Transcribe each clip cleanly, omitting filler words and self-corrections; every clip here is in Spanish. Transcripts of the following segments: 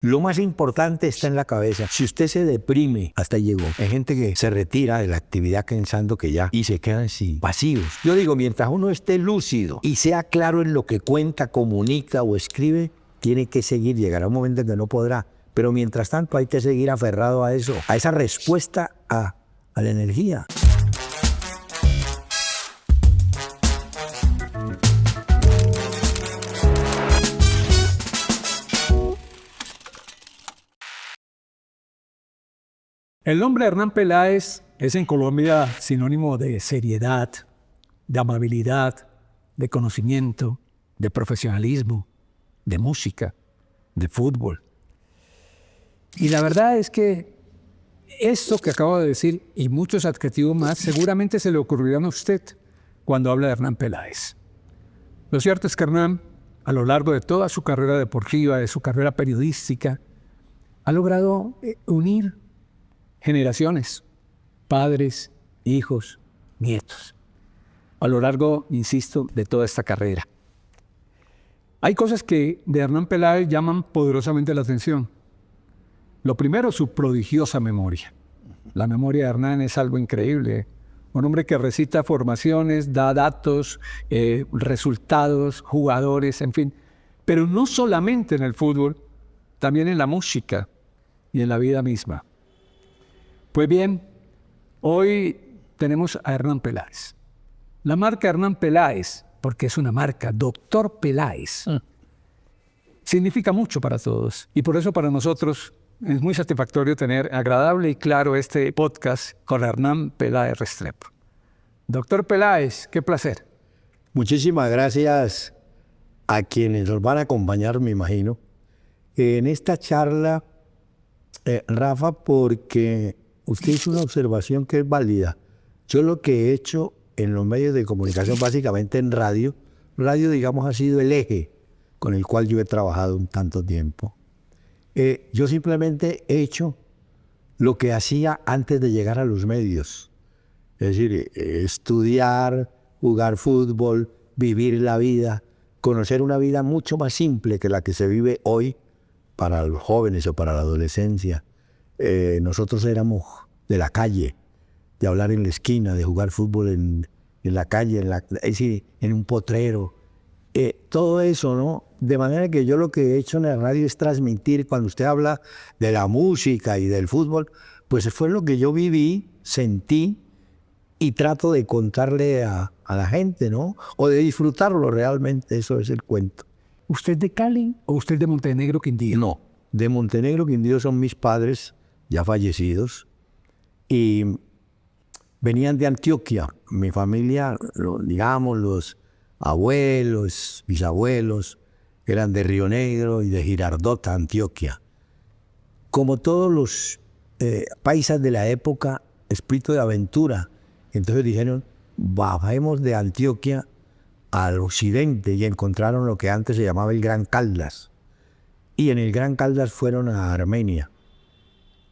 Lo más importante está en la cabeza. Si usted se deprime, hasta llegó. Hay gente que se retira de la actividad pensando que ya y se quedan así, pasivos. Yo digo, mientras uno esté lúcido y sea claro en lo que cuenta, comunica o escribe, tiene que seguir. Llegará un momento en que no podrá. Pero mientras tanto hay que seguir aferrado a eso, a esa respuesta a la energía. El nombre Hernán Peláez es en Colombia sinónimo de seriedad, de amabilidad, de conocimiento, de profesionalismo, de música, de fútbol. Y la verdad es que esto que acabo de decir y muchos adjetivos más seguramente se le ocurrirán a usted cuando habla de Hernán Peláez. Lo cierto es que Hernán, a lo largo de toda su carrera deportiva, de su carrera periodística, ha logrado unir generaciones, padres, hijos, nietos, a lo largo, insisto, de toda esta carrera. Hay cosas que de Hernán Peláez llaman poderosamente la atención. Lo primero, su prodigiosa memoria. La memoria de Hernán es algo increíble. Un hombre que recita formaciones, da datos, resultados, jugadores, en fin. Pero no solamente en el fútbol, también en la música y en la vida misma. Pues bien, hoy tenemos a Hernán Peláez. La marca Hernán Peláez, porque es una marca, Doctor Peláez, significa mucho para todos. Y por eso para nosotros es muy satisfactorio tener agradable y claro este podcast con Hernán Peláez Restrepo. Doctor Peláez, qué placer. Muchísimas gracias a quienes nos van a acompañar, me imagino, en esta charla, Rafa, porque usted hizo una observación que es válida. Yo lo que he hecho en los medios de comunicación, básicamente en radio, digamos, ha sido el eje con el cual yo he trabajado un tanto tiempo. Yo simplemente he hecho lo que hacía antes de llegar a los medios. Es decir, estudiar, jugar fútbol, vivir la vida, conocer una vida mucho más simple que la que se vive hoy para los jóvenes o para la adolescencia. Nosotros éramos de la calle, de hablar en la esquina, de jugar fútbol en la calle, es decir, en un potrero. Todo eso, ¿no? De manera que yo lo que he hecho en la radio es transmitir, cuando usted habla de la música y del fútbol, pues fue lo que yo viví, sentí y trato de contarle a la gente, ¿no? O de disfrutarlo realmente, eso es el cuento. ¿Usted de Cali o usted de Montenegro, Quindío? No, de Montenegro, Quindío son mis padres, ya fallecidos, y venían de Antioquia. Mi familia, digamos, los abuelos, bisabuelos, eran de Río Negro y de Girardota, Antioquia. Como todos los paisas de la época, espíritu de aventura. Entonces dijeron, bajemos de Antioquia al occidente, y encontraron lo que antes se llamaba el Gran Caldas. Y en el Gran Caldas fueron a Armenia.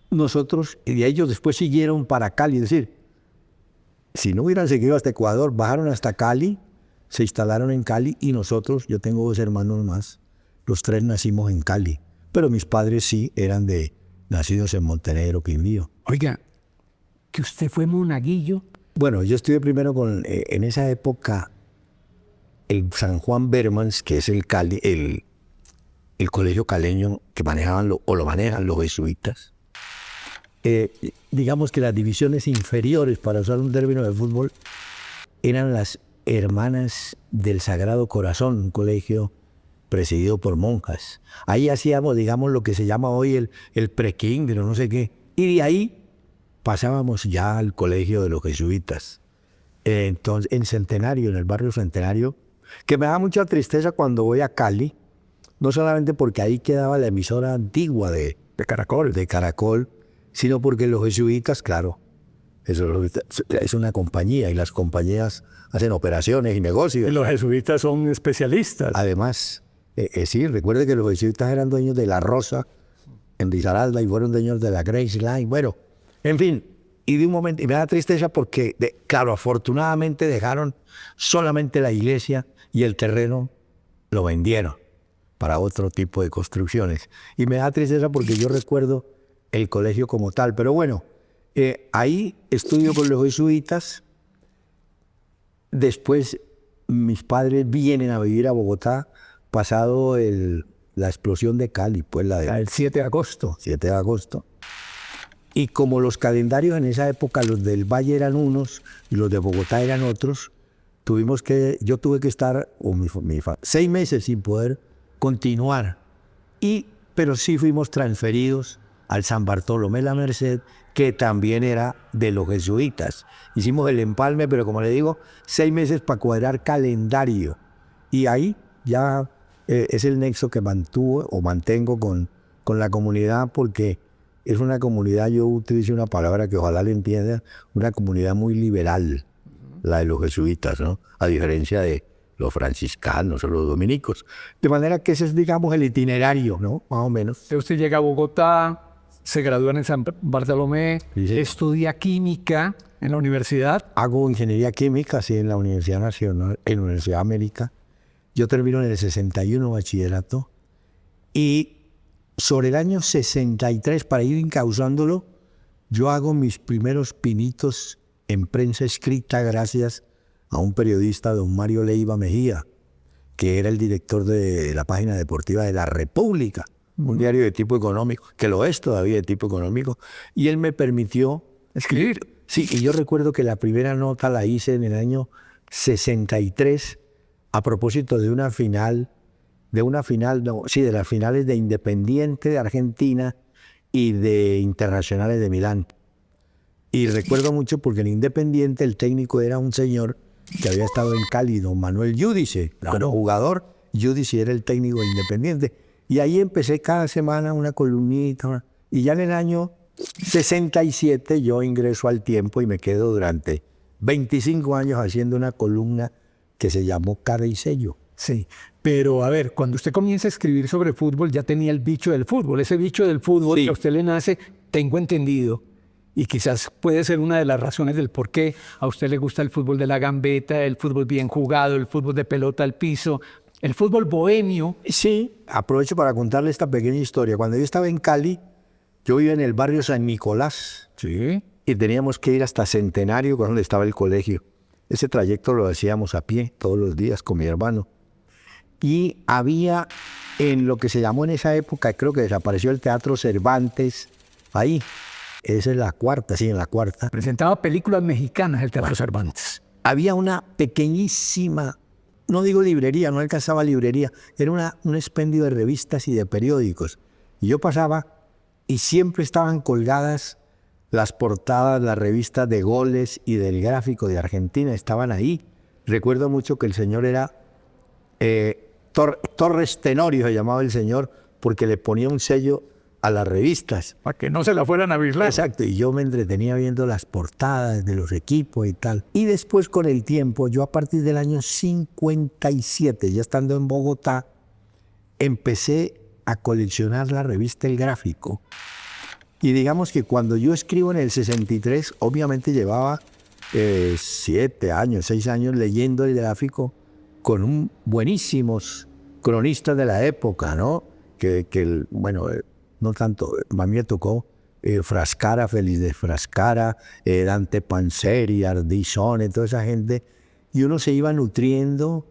Nosotros, y ellos después siguieron para Cali, es decir, si no hubieran seguido hasta Ecuador, bajaron hasta Cali, se instalaron en Cali, y nosotros, yo tengo 2 hermanos más, los 3 nacimos en Cali, pero mis padres sí eran nacidos en Montenegro, Quindío. Oiga, ¿que usted fue monaguillo? Bueno, yo estuve primero en esa época, el San Juan Bermans, que es el colegio caleño que manejaban lo manejan los jesuitas. Digamos que las divisiones inferiores, para usar un término de fútbol, eran las Hermanas del Sagrado Corazón, un colegio presidido por monjas. Ahí hacíamos, digamos, lo que se llama hoy el prekinder o no sé qué. Y de ahí pasábamos ya al colegio de los jesuitas. Entonces, en Centenario, en el barrio Centenario, que me da mucha tristeza cuando voy a Cali, no solamente porque ahí quedaba la emisora antigua de Caracol, sino porque los jesuitas, claro, eso es una compañía, y las compañías hacen operaciones y negocios. Los jesuitas son especialistas. Además, sí, recuerde que los jesuitas eran dueños de La Rosa en Risaralda y fueron dueños de la Grace Line. Bueno, en fin, y de un momento, y me da tristeza porque, claro, afortunadamente dejaron solamente la iglesia y el terreno lo vendieron. para otro tipo de construcciones. Y me da tristeza porque yo recuerdo el colegio como tal. Pero bueno, ahí estudio con los jesuitas. Después mis padres vienen a vivir a Bogotá pasado la explosión de Cali, pues El 7 de agosto. 7 de agosto. Y como los calendarios en esa época, los del Valle eran unos y los de Bogotá eran otros, yo tuve que estar 6 meses sin poder continuar. Pero sí fuimos transferidos al San Bartolomé La Merced, que también era de los jesuitas. Hicimos el empalme, pero como le digo, 6 meses para cuadrar calendario. Y ahí ya es el nexo que mantengo con la comunidad, porque es una comunidad, yo utilizo una palabra que ojalá le entiendan, una comunidad muy liberal, la de los jesuitas, ¿no? A diferencia de los franciscanos o los dominicos. De manera que ese es, digamos, el itinerario, ¿no? Más o menos. Usted llega a Bogotá, se gradúa en San Bartolomé, Sí. estudia química en la universidad. Hago ingeniería química, sí, en la Universidad Nacional, en la Universidad de América. Yo termino en el 61 bachillerato. Y sobre el año 63, para ir encauzándolo, yo hago mis primeros pinitos en prensa escrita gracias a un periodista, don Mario Leiva Mejía, que era el director de la página deportiva de La República, un diario de tipo económico, que lo es todavía de tipo económico, y él me permitió Escribir. Sí, y yo recuerdo que la primera nota la hice en el año 63 a propósito de las finales de Independiente de Argentina y de Internacionales de Milán. Y recuerdo mucho porque en Independiente el técnico era un señor que había estado en Cali, don Manuel Giudice, claro, jugador. Giudice era el técnico de Independiente. Y ahí empecé cada semana una columnita. Y ya en el año 67 yo ingreso al Tiempo y me quedo durante 25 años haciendo una columna que se llamó Cara y Sello. Sí, pero a ver, cuando usted comienza a escribir sobre fútbol, ya tenía el bicho del fútbol. Ese bicho del fútbol Sí. que a usted le nace, tengo entendido, y quizás puede ser una de las razones del por qué a usted le gusta el fútbol de la gambeta, el fútbol bien jugado, el fútbol de pelota al piso, el fútbol bohemio. Sí, aprovecho para contarle esta pequeña historia. Cuando yo estaba en Cali, yo vivía en el barrio San Nicolás. Sí. Y teníamos que ir hasta Centenario, donde estaba el colegio. Ese trayecto lo hacíamos a pie todos los días con mi hermano. Y había en lo que se llamó en esa época, creo que desapareció el Teatro Cervantes, ahí. Esa es la cuarta, sí, en la cuarta. Presentaba películas mexicanas el Teatro Cervantes. Había una pequeñísima, no digo librería, no alcanzaba librería, era un expendio de revistas y de periódicos. Y yo pasaba y siempre estaban colgadas las portadas, las revistas de goles y del Gráfico de Argentina, estaban ahí. Recuerdo mucho que el señor era Torres Tenorio, se llamaba el señor, porque le ponía un sello a las revistas. Para que no se la fueran a vislar. Exacto, y yo me entretenía viendo las portadas de los equipos y tal. Y después con el tiempo, yo a partir del año 57, ya estando en Bogotá, empecé a coleccionar la revista El Gráfico. Y digamos que cuando yo escribo en el 63, obviamente llevaba 7 años, 6 años leyendo El Gráfico con buenísimos cronistas de la época, ¿no? No tanto, a mí me tocó Frascara, Félix de Frascara, Dante Panzeri, Ardisone, toda esa gente, y uno se iba nutriendo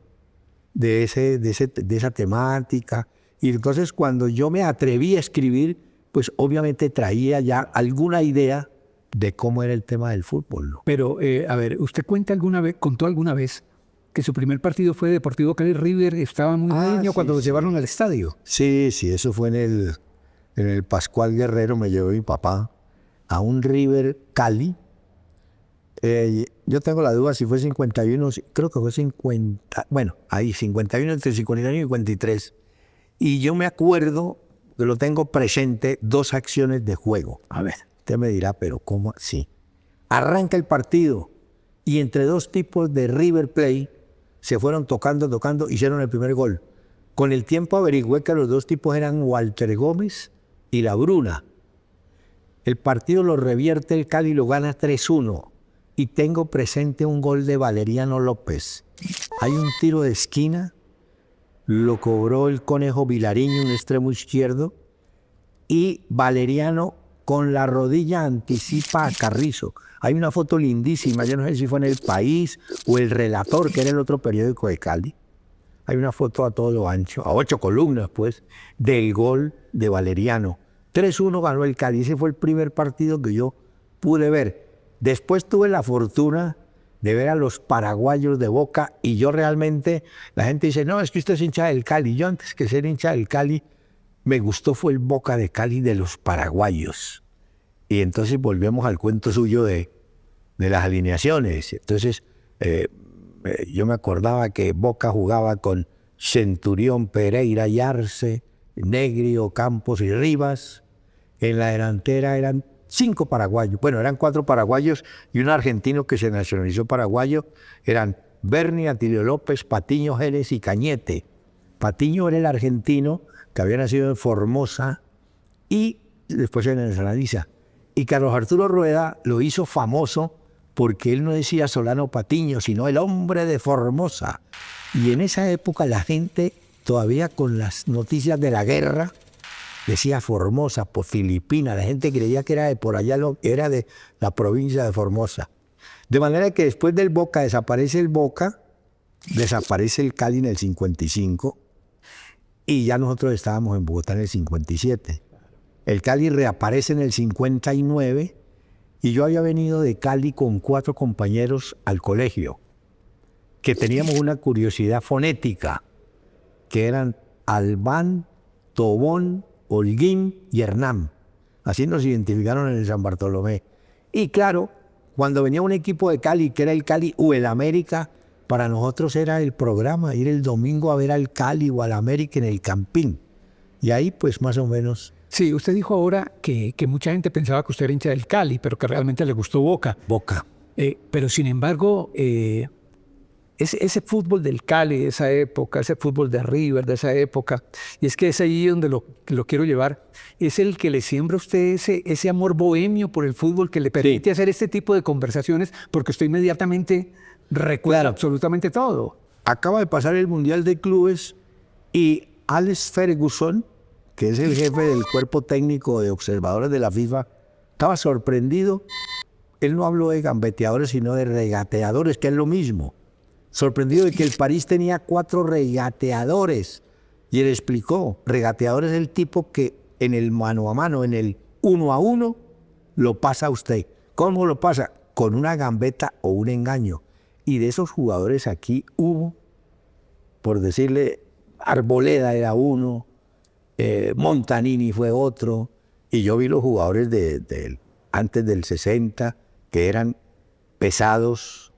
de esa temática. Y entonces cuando yo me atreví a escribir, pues obviamente traía ya alguna idea de cómo era el tema del fútbol, ¿no? Pero, a ver, ¿usted contó alguna vez que su primer partido fue Deportivo Cali River? Estaba muy niño cuando lo llevaron al estadio. Sí, eso fue en el Pascual Guerrero, me llevó mi papá a un River Cali. Yo tengo la duda si fue 51, creo que fue 50, bueno, ahí 51, entre 51 y 53. Y yo me acuerdo, que lo tengo presente, 2 acciones de juego. A ver. Usted me dirá, pero ¿cómo así? Arranca el partido y entre 2 tipos de River Plate se fueron tocando, hicieron el primer gol. Con el tiempo averigüé que los 2 tipos eran Walter Gómez y La Bruna. El partido lo revierte el Cali y lo gana 3-1. Y tengo presente un gol de Valeriano López. Hay un tiro de esquina lo cobró el Conejo Vilariño, un extremo izquierdo, y Valeriano con la rodilla anticipa a Carrizo. Hay una foto lindísima, yo no sé si fue en El País o El Relator, que era el otro periódico de Cali. Hay una foto a todo lo ancho, a 8 columnas, pues, del gol de Valeriano. 3-1 ganó el Cali. Ese fue el primer partido que yo pude ver. Después tuve la fortuna de ver a los paraguayos de Boca y yo realmente, la gente dice, no, es que usted es hincha del Cali. Yo antes que ser hincha del Cali, me gustó fue el Boca de Cali de los paraguayos. Y entonces volvemos al cuento suyo de las alineaciones. Entonces, yo me acordaba que Boca jugaba con Centurión, Pereira y Arce, Negri, Campos y Rivas. En la delantera eran 5 paraguayos. Bueno, eran 4 paraguayos y un argentino que se nacionalizó paraguayo. Eran Berni, Atilio López, Patiño, Jerez y Cañete. Patiño era el argentino que había nacido en Formosa y después se nacionaliza. Y Carlos Arturo Rueda lo hizo famoso porque él no decía Solano Patiño, sino el hombre de Formosa. Y en esa época la gente, todavía con las noticias de la guerra, decía Formosa, por Filipina. La gente creía que era de por allá, era de la provincia de Formosa. De manera que después del Boca desaparece el Boca, desaparece el Cali en el 55 y ya nosotros estábamos en Bogotá en el 57. El Cali reaparece en el 59 y yo había venido de Cali con 4 compañeros al colegio que teníamos una curiosidad fonética, que eran Albán, Tobón, Holguín y Hernán. Así nos identificaron en el San Bartolomé. Y claro, cuando venía un equipo de Cali, que era el Cali o el América, para nosotros era el programa, ir el domingo a ver al Cali o al América en el Campín. Y ahí pues más o menos... Sí, usted dijo ahora que mucha gente pensaba que usted era hincha del Cali, pero que realmente le gustó Boca. Boca. Pero sin embargo, ese fútbol del Cali de esa época, ese fútbol de River de esa época, y es que es ahí donde lo quiero llevar, es el que le siembra a usted ese amor bohemio por el fútbol que le permite hacer este tipo de conversaciones, porque usted inmediatamente recuerda absolutamente todo. Acaba de pasar el Mundial de Clubes y Alex Ferguson, que es el jefe del cuerpo técnico de observadores de la FIFA, estaba sorprendido. Él no habló de gambeteadores, sino de regateadores, que es lo mismo. Sorprendido de que el París tenía 4 regateadores. Y él explicó, regateador es el tipo que en el mano a mano, en el 1 a 1, lo pasa a usted. ¿Cómo lo pasa? Con una gambeta o un engaño. Y de esos jugadores aquí hubo, por decirle, Arboleda era uno, Montanini fue otro, y yo vi los jugadores antes del 60 que eran pesados,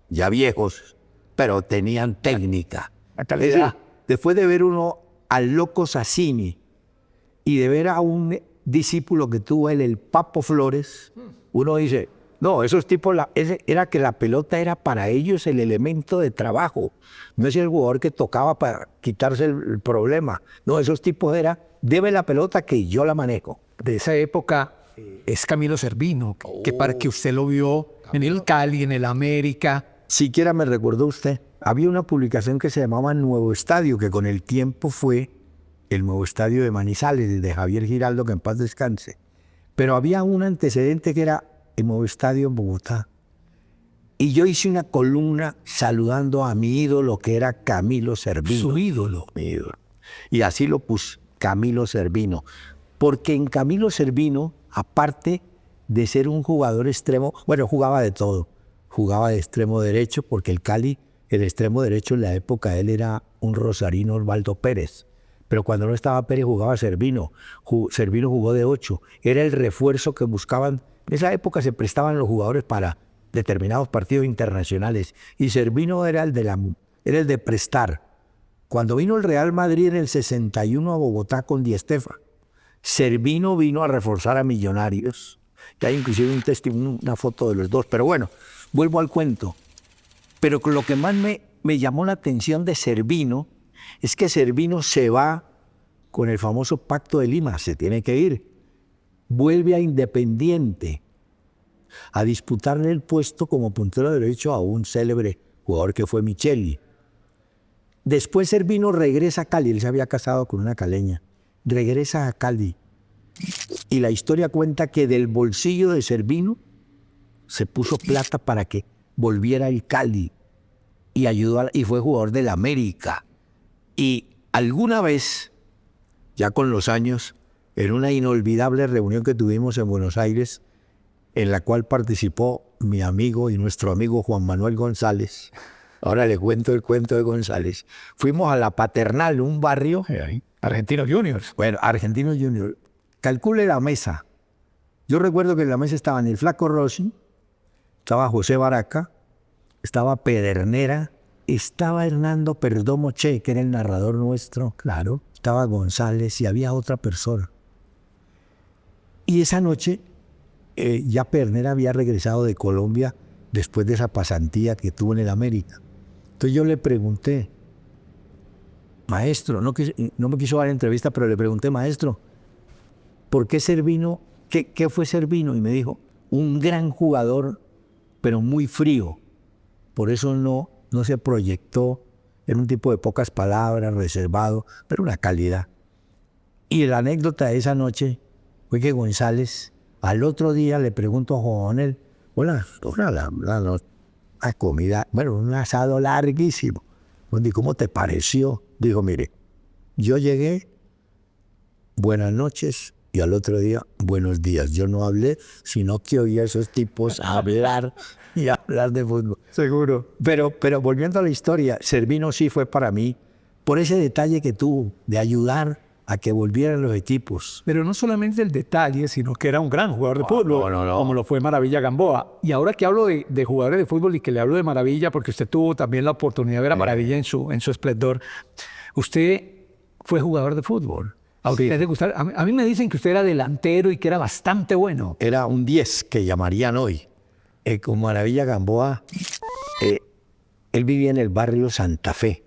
ya viejos, pero tenían técnica. Después de ver uno al Loco Sassini y de ver a un discípulo que tuvo él, el Papo Flores, uno dice, no, esos tipos, era que la pelota era para ellos el elemento de trabajo. No es el jugador que tocaba para quitarse el problema. No, esos tipos era, deme la pelota que yo la manejo. De esa época es Camilo Cervino, que para que usted lo vio en el Cali, en el América. Siquiera me recordó usted. Había una publicación que se llamaba Nuevo Estadio, que con el tiempo fue el Nuevo Estadio de Manizales, de Javier Giraldo, que en paz descanse. Pero había un antecedente que era el Nuevo Estadio en Bogotá. Y yo hice una columna saludando a mi ídolo, que era Camilo Cervino. Su ídolo. Mi ídolo. Y así lo puse, Camilo Cervino. Porque en Camilo Cervino, aparte de ser un jugador extremo, bueno, jugaba de todo. Jugaba de extremo derecho, porque el Cali, el extremo derecho en la época de él era un rosarino, Osvaldo Pérez. Pero cuando no estaba Pérez jugaba Cervino. Cervino jugó de 8. Era el refuerzo que buscaban. En esa época se prestaban los jugadores para determinados partidos internacionales. Y Cervino era el de prestar. Cuando vino el Real Madrid en el 61 a Bogotá con Di Stéfano, Cervino vino a reforzar a Millonarios. Y hay inclusive un testimonio, una foto de los dos. Pero bueno, vuelvo al cuento. Pero lo que más me llamó la atención de Cervino es que Cervino se va con el famoso Pacto de Lima, se tiene que ir. Vuelve a Independiente a disputarle el puesto como puntero derecho a un célebre jugador que fue Micheli. Después Servino regresa a Cali, él se había casado con una caleña, regresa a Cali. Y la historia cuenta que del bolsillo de Servino se puso plata para que volviera el Cali y ayudó y fue jugador del América. Y alguna vez, ya con los años, en una inolvidable reunión que tuvimos en Buenos Aires, en la cual participó mi amigo y nuestro amigo Juan Manuel González. Ahora le cuento el cuento de González. Fuimos a La Paternal, un barrio. Argentinos Juniors. Bueno, Argentinos Juniors. Calcule la mesa. Yo recuerdo que en la mesa estaban el Flaco Rossi, estaba José Baraca, estaba Pedernera, estaba Hernando Perdomo Che, que era el narrador nuestro, claro, estaba González y había otra persona. Y esa noche ya Pedernera había regresado de Colombia después de esa pasantía que tuvo en el América. Entonces yo le pregunté, maestro, no me quiso dar entrevista, pero le pregunté, maestro, ¿por qué Servino? ¿Qué fue Servino? Y me dijo, un gran jugador, pero muy frío. Por eso no se proyectó. Era un tipo de pocas palabras, reservado, pero una calidad. Y la anécdota de esa noche fue que González, al otro día le pregunto a Juan Manuel, la comida, bueno, un asado larguísimo. ¿Cómo te pareció? Dijo, mire, yo llegué, buenas noches, y al otro día, buenos días. Yo no hablé, sino que oí a esos tipos hablar y hablar de fútbol. Seguro. Pero volviendo a la historia, Servino sí fue para mí, por ese detalle que tuvo de ayudar a que volvieran los equipos. Pero no solamente el detalle, sino que era un gran jugador de fútbol, no. como lo fue Maravilla Gamboa. Y ahora que hablo de jugadores de fútbol y que le hablo de Maravilla, porque usted tuvo también la oportunidad de ver a Maravilla en su esplendor, usted fue jugador de fútbol. A mí me dicen que usted era delantero y que era bastante bueno. Era un 10 que llamarían hoy. Con Maravilla Gamboa, él vivía en el barrio Santa Fe.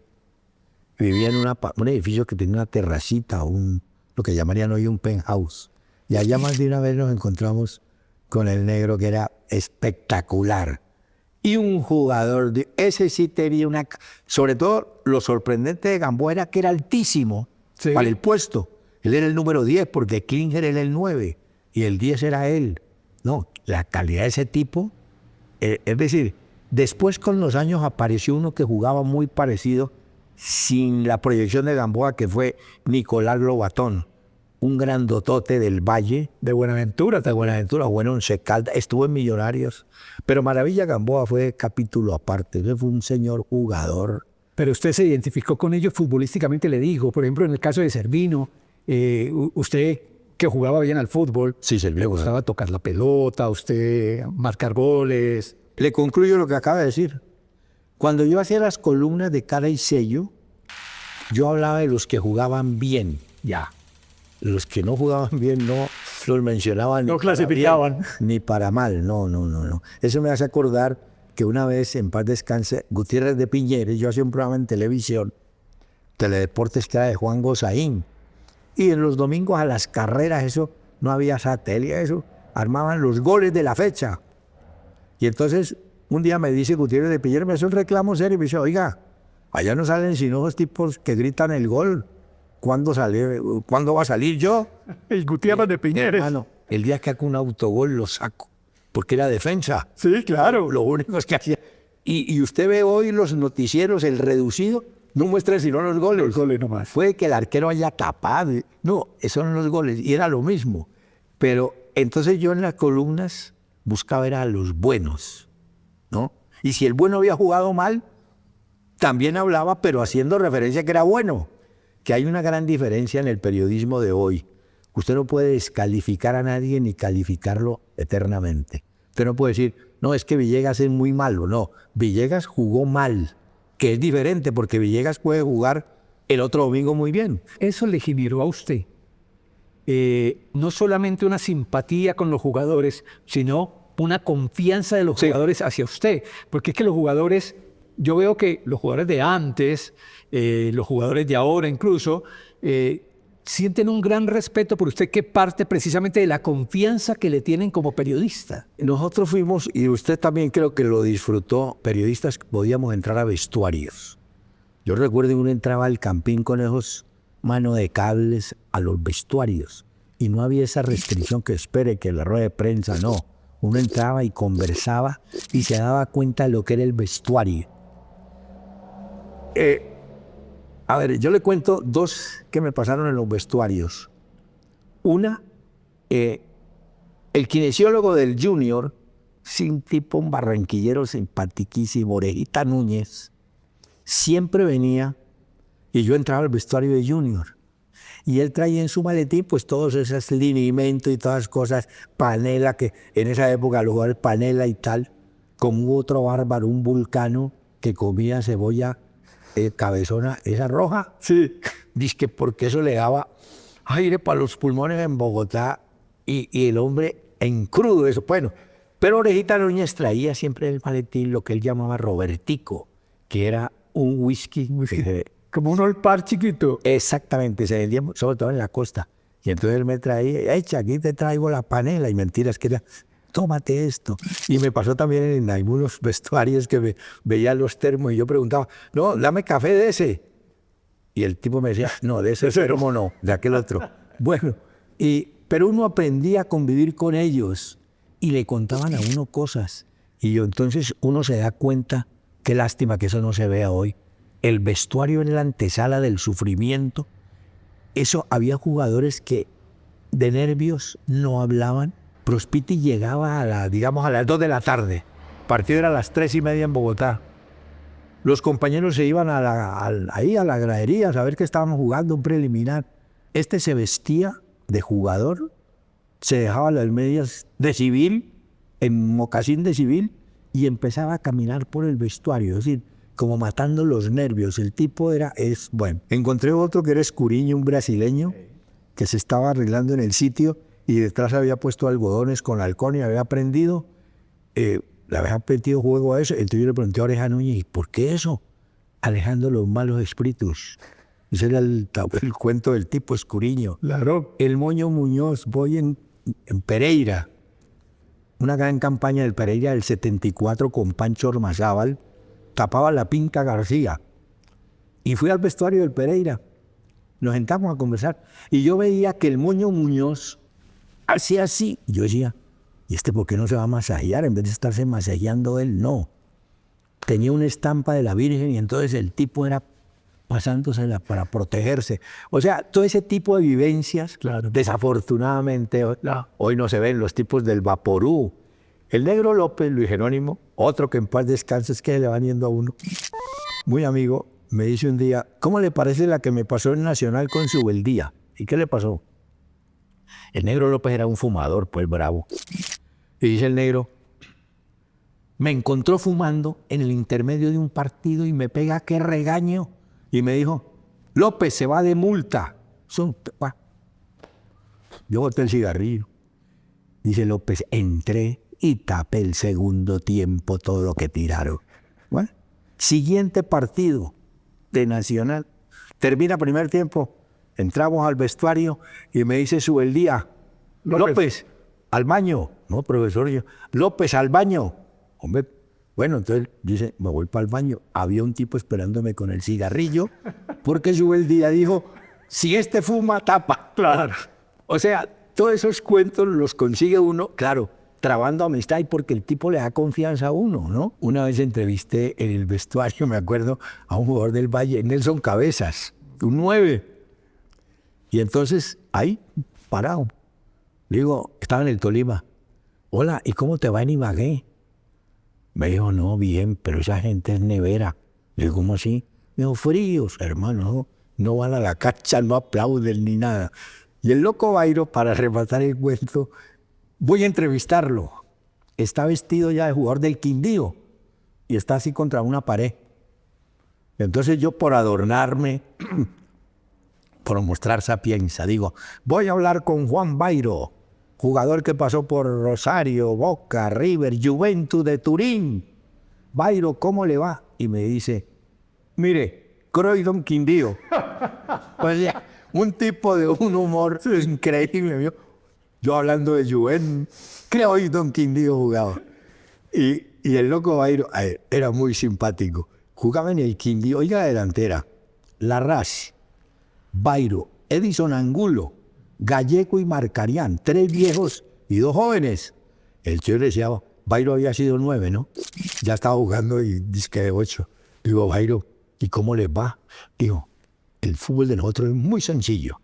Vivía en un edificio que tenía una terracita, lo que llamarían hoy un penthouse. Y allá más de una vez nos encontramos con el negro, que era espectacular. Y un jugador, ese sí tenía sobre todo, lo sorprendente de Gamboa era que era altísimo para el puesto. Él era el número 10, porque Klinger era el 9, y el 10 era él. No, la calidad de ese tipo, es decir, después con los años apareció uno que jugaba muy parecido, sin la proyección de Gamboa, que fue Nicolás Lobatón, un grandotote del Valle. De Buenaventura. Bueno, Once Caldas, estuvo en Millonarios. Pero Maravilla Gamboa fue capítulo aparte, él fue un señor jugador. Pero usted se identificó con ellos futbolísticamente, le digo. Por ejemplo, en el caso de Servino, usted que jugaba bien al fútbol, sí, le gustaba tocar la pelota, usted marcar goles. Le concluyo lo que acaba de decir. Cuando yo hacía las columnas de Cara y Sello, yo hablaba de los que jugaban bien, ya. Los que no jugaban bien no los mencionaban. No clasificaban. Ni para mal, no. Eso me hace acordar que una vez, en paz descanse, Gutiérrez de Piñeres, yo hacía un programa en televisión, Teledeportes, que era de Juan Gozaín. Y en los domingos a las carreras, eso, no había satélite, eso, armaban los goles de la fecha. Y entonces, un día me dice Gutiérrez de Piñeres, me hace un reclamo serio y me dice, oiga, allá no salen sino los tipos que gritan el gol. ¿Cuándo va a salir yo? El Gutiérrez de Piñeres. Hermano, el día que hago un autogol lo saco, porque era defensa. Sí, claro. Lo único es que hacía. Y usted ve hoy los noticieros, el reducido, no muestra sino los goles. Los goles nomás. Fue que el arquero haya tapado. No, esos son los goles. Y era lo mismo. Pero entonces yo en las columnas buscaba ver a los buenos, ¿no? Y si el bueno había jugado mal, también hablaba, pero haciendo referencia a que era bueno. Que hay una gran diferencia en el periodismo de hoy. Usted no puede descalificar a nadie ni calificarlo eternamente. Usted no puede decir, no, es que Villegas es muy malo. No, Villegas jugó mal, que es diferente, porque Villegas puede jugar el otro domingo muy bien. Eso le generó a usted no solamente una simpatía con los jugadores, sino una confianza de los jugadores hacia usted. Porque es que los jugadores, yo veo que los jugadores de antes, los jugadores de ahora incluso, sienten un gran respeto por usted, que parte precisamente de la confianza que le tienen como periodista. Nosotros fuimos, y usted también creo que lo disfrutó, periodistas que podíamos entrar a vestuarios. Yo recuerdo que uno entraba al campín con esos manos de cables a los vestuarios y no había esa restricción que espere que la rueda de prensa, no. Uno entraba y conversaba y se daba cuenta de lo que era el vestuario. A ver, yo le cuento dos que me pasaron en los vestuarios. Una, el kinesiólogo del Junior, un tipo, un barranquillero simpaticísimo, Orejita Núñez, siempre venía y yo entraba al vestuario de Junior. Y él traía en su maletín pues todos esos linimentos y todas las cosas, panela, que en esa época los jugadores panela y tal, como otro bárbaro, un vulcano que comía cebolla cabezona, esa roja. Sí. Dice que porque eso le daba aire para los pulmones en Bogotá y el hombre en crudo eso. Bueno, pero Orejita Núñez traía siempre en el maletín lo que él llamaba Robertico, que era un whisky. Como un olpar chiquito. Exactamente, se vendía sobre todo en la costa. Y entonces él me traía, echa, aquí te traigo la panela. Y mentiras que era, tómate esto. Y me pasó también en algunos vestuarios que veía los termos y yo preguntaba, no, dame café de ese. Y el tipo me decía, no, de ese termo no, de aquel otro. Bueno, pero uno aprendía a convivir con ellos y le contaban a uno cosas. Y entonces uno se da cuenta, qué lástima que eso no se vea hoy. El vestuario era la antesala del sufrimiento. Eso, había jugadores que de nervios no hablaban. Prospiti llegaba a las 2 de la tarde. El partido era a las 3:30 en Bogotá. Los compañeros se iban ahí a la gradería a saber que estaban jugando un preliminar. Este se vestía de jugador, se dejaba las medias de civil, en mocasín de civil, y empezaba a caminar por el vestuario. Es decir, como matando los nervios. El tipo bueno. Encontré otro que era Escuriño, un brasileño, que se estaba arreglando en el sitio y detrás había puesto algodones con halcón y había aprendido, le había metido juego a eso. Entonces yo le pregunté a Oreja Núñez, ¿y por qué eso? Alejando los malos espíritus. Ese era el cuento del tipo Escuriño. Claro. El Moño Muñoz, voy en Pereira, una gran campaña del Pereira del 74 con Pancho Ormazábal, tapaba la Pinta García. Y fui al vestuario del Pereira. Nos sentamos a conversar. Y yo veía que el Moño Muñoz hacía así. Y yo decía, ¿y este por qué no se va a masajear? En vez de estarse masajeando él, no. Tenía una estampa de la Virgen y entonces el tipo era pasándosela para protegerse. O sea, todo ese tipo de vivencias, Claro. desafortunadamente, hoy no se ven los tipos del Vaporú. El Negro López, Luis Jerónimo, otro que en paz descanse, es que le van yendo a uno. Muy amigo, me dice un día, ¿cómo le parece la que me pasó en Nacional con Subeldía? ¿Y qué le pasó? El Negro López era un fumador, pues bravo. Y dice el Negro, me encontró fumando en el intermedio de un partido y me pega, qué regaño. Y me dijo, López se va de multa. Yo boté el cigarrillo. Dice López, entré y tapé el segundo tiempo todo lo que tiraron. Bueno, siguiente partido de Nacional. Termina primer tiempo, entramos al vestuario y me dice Subeldía, López, al baño. No, profesor, López, al baño. Hombre, bueno, entonces dice, me voy para el baño. Había un tipo esperándome con el cigarrillo porque Subeldía dijo, si este fuma, tapa. Claro. O sea, todos esos cuentos los consigue uno, claro, trabando amistad y porque el tipo le da confianza a uno, ¿no? Una vez entrevisté en el vestuario, me acuerdo, a un jugador del Valle, Nelson Cabezas, un 9. Y entonces, ahí, parado, le digo, estaba en el Tolima. Hola, ¿y cómo te va en Ibagué? Me dijo, no, bien, pero esa gente es nevera. Le digo, ¿cómo así? Me dijo, fríos, hermano, no van a la cancha, no aplauden ni nada. Y el loco Bairo, para rematar el cuento, voy a entrevistarlo. Está vestido ya de jugador del Quindío y está así contra una pared. Entonces yo, por adornarme, por mostrar sapienza, digo, voy a hablar con Juan Bairo, jugador que pasó por Rosario, Boca, River, Juventus de Turín. Bairo, ¿cómo le va? Y me dice, mire, Croydon Quindío. O sea, un tipo de un humor increíble. Yo hablando de Juventus, Croydon Quindío jugaba. Y el loco Bairo era muy simpático. jugaba en el Quindío, oiga la delantera, Larraz, Bairo, Edison Angulo, Gallego y Marcarián, 3 viejos y 2 jóvenes. El chico decía, Bairo había sido 9, ¿no? Ya estaba jugando y dice que de 8. Digo, Bairo, ¿y cómo les va? Digo, el fútbol de nosotros es muy sencillo.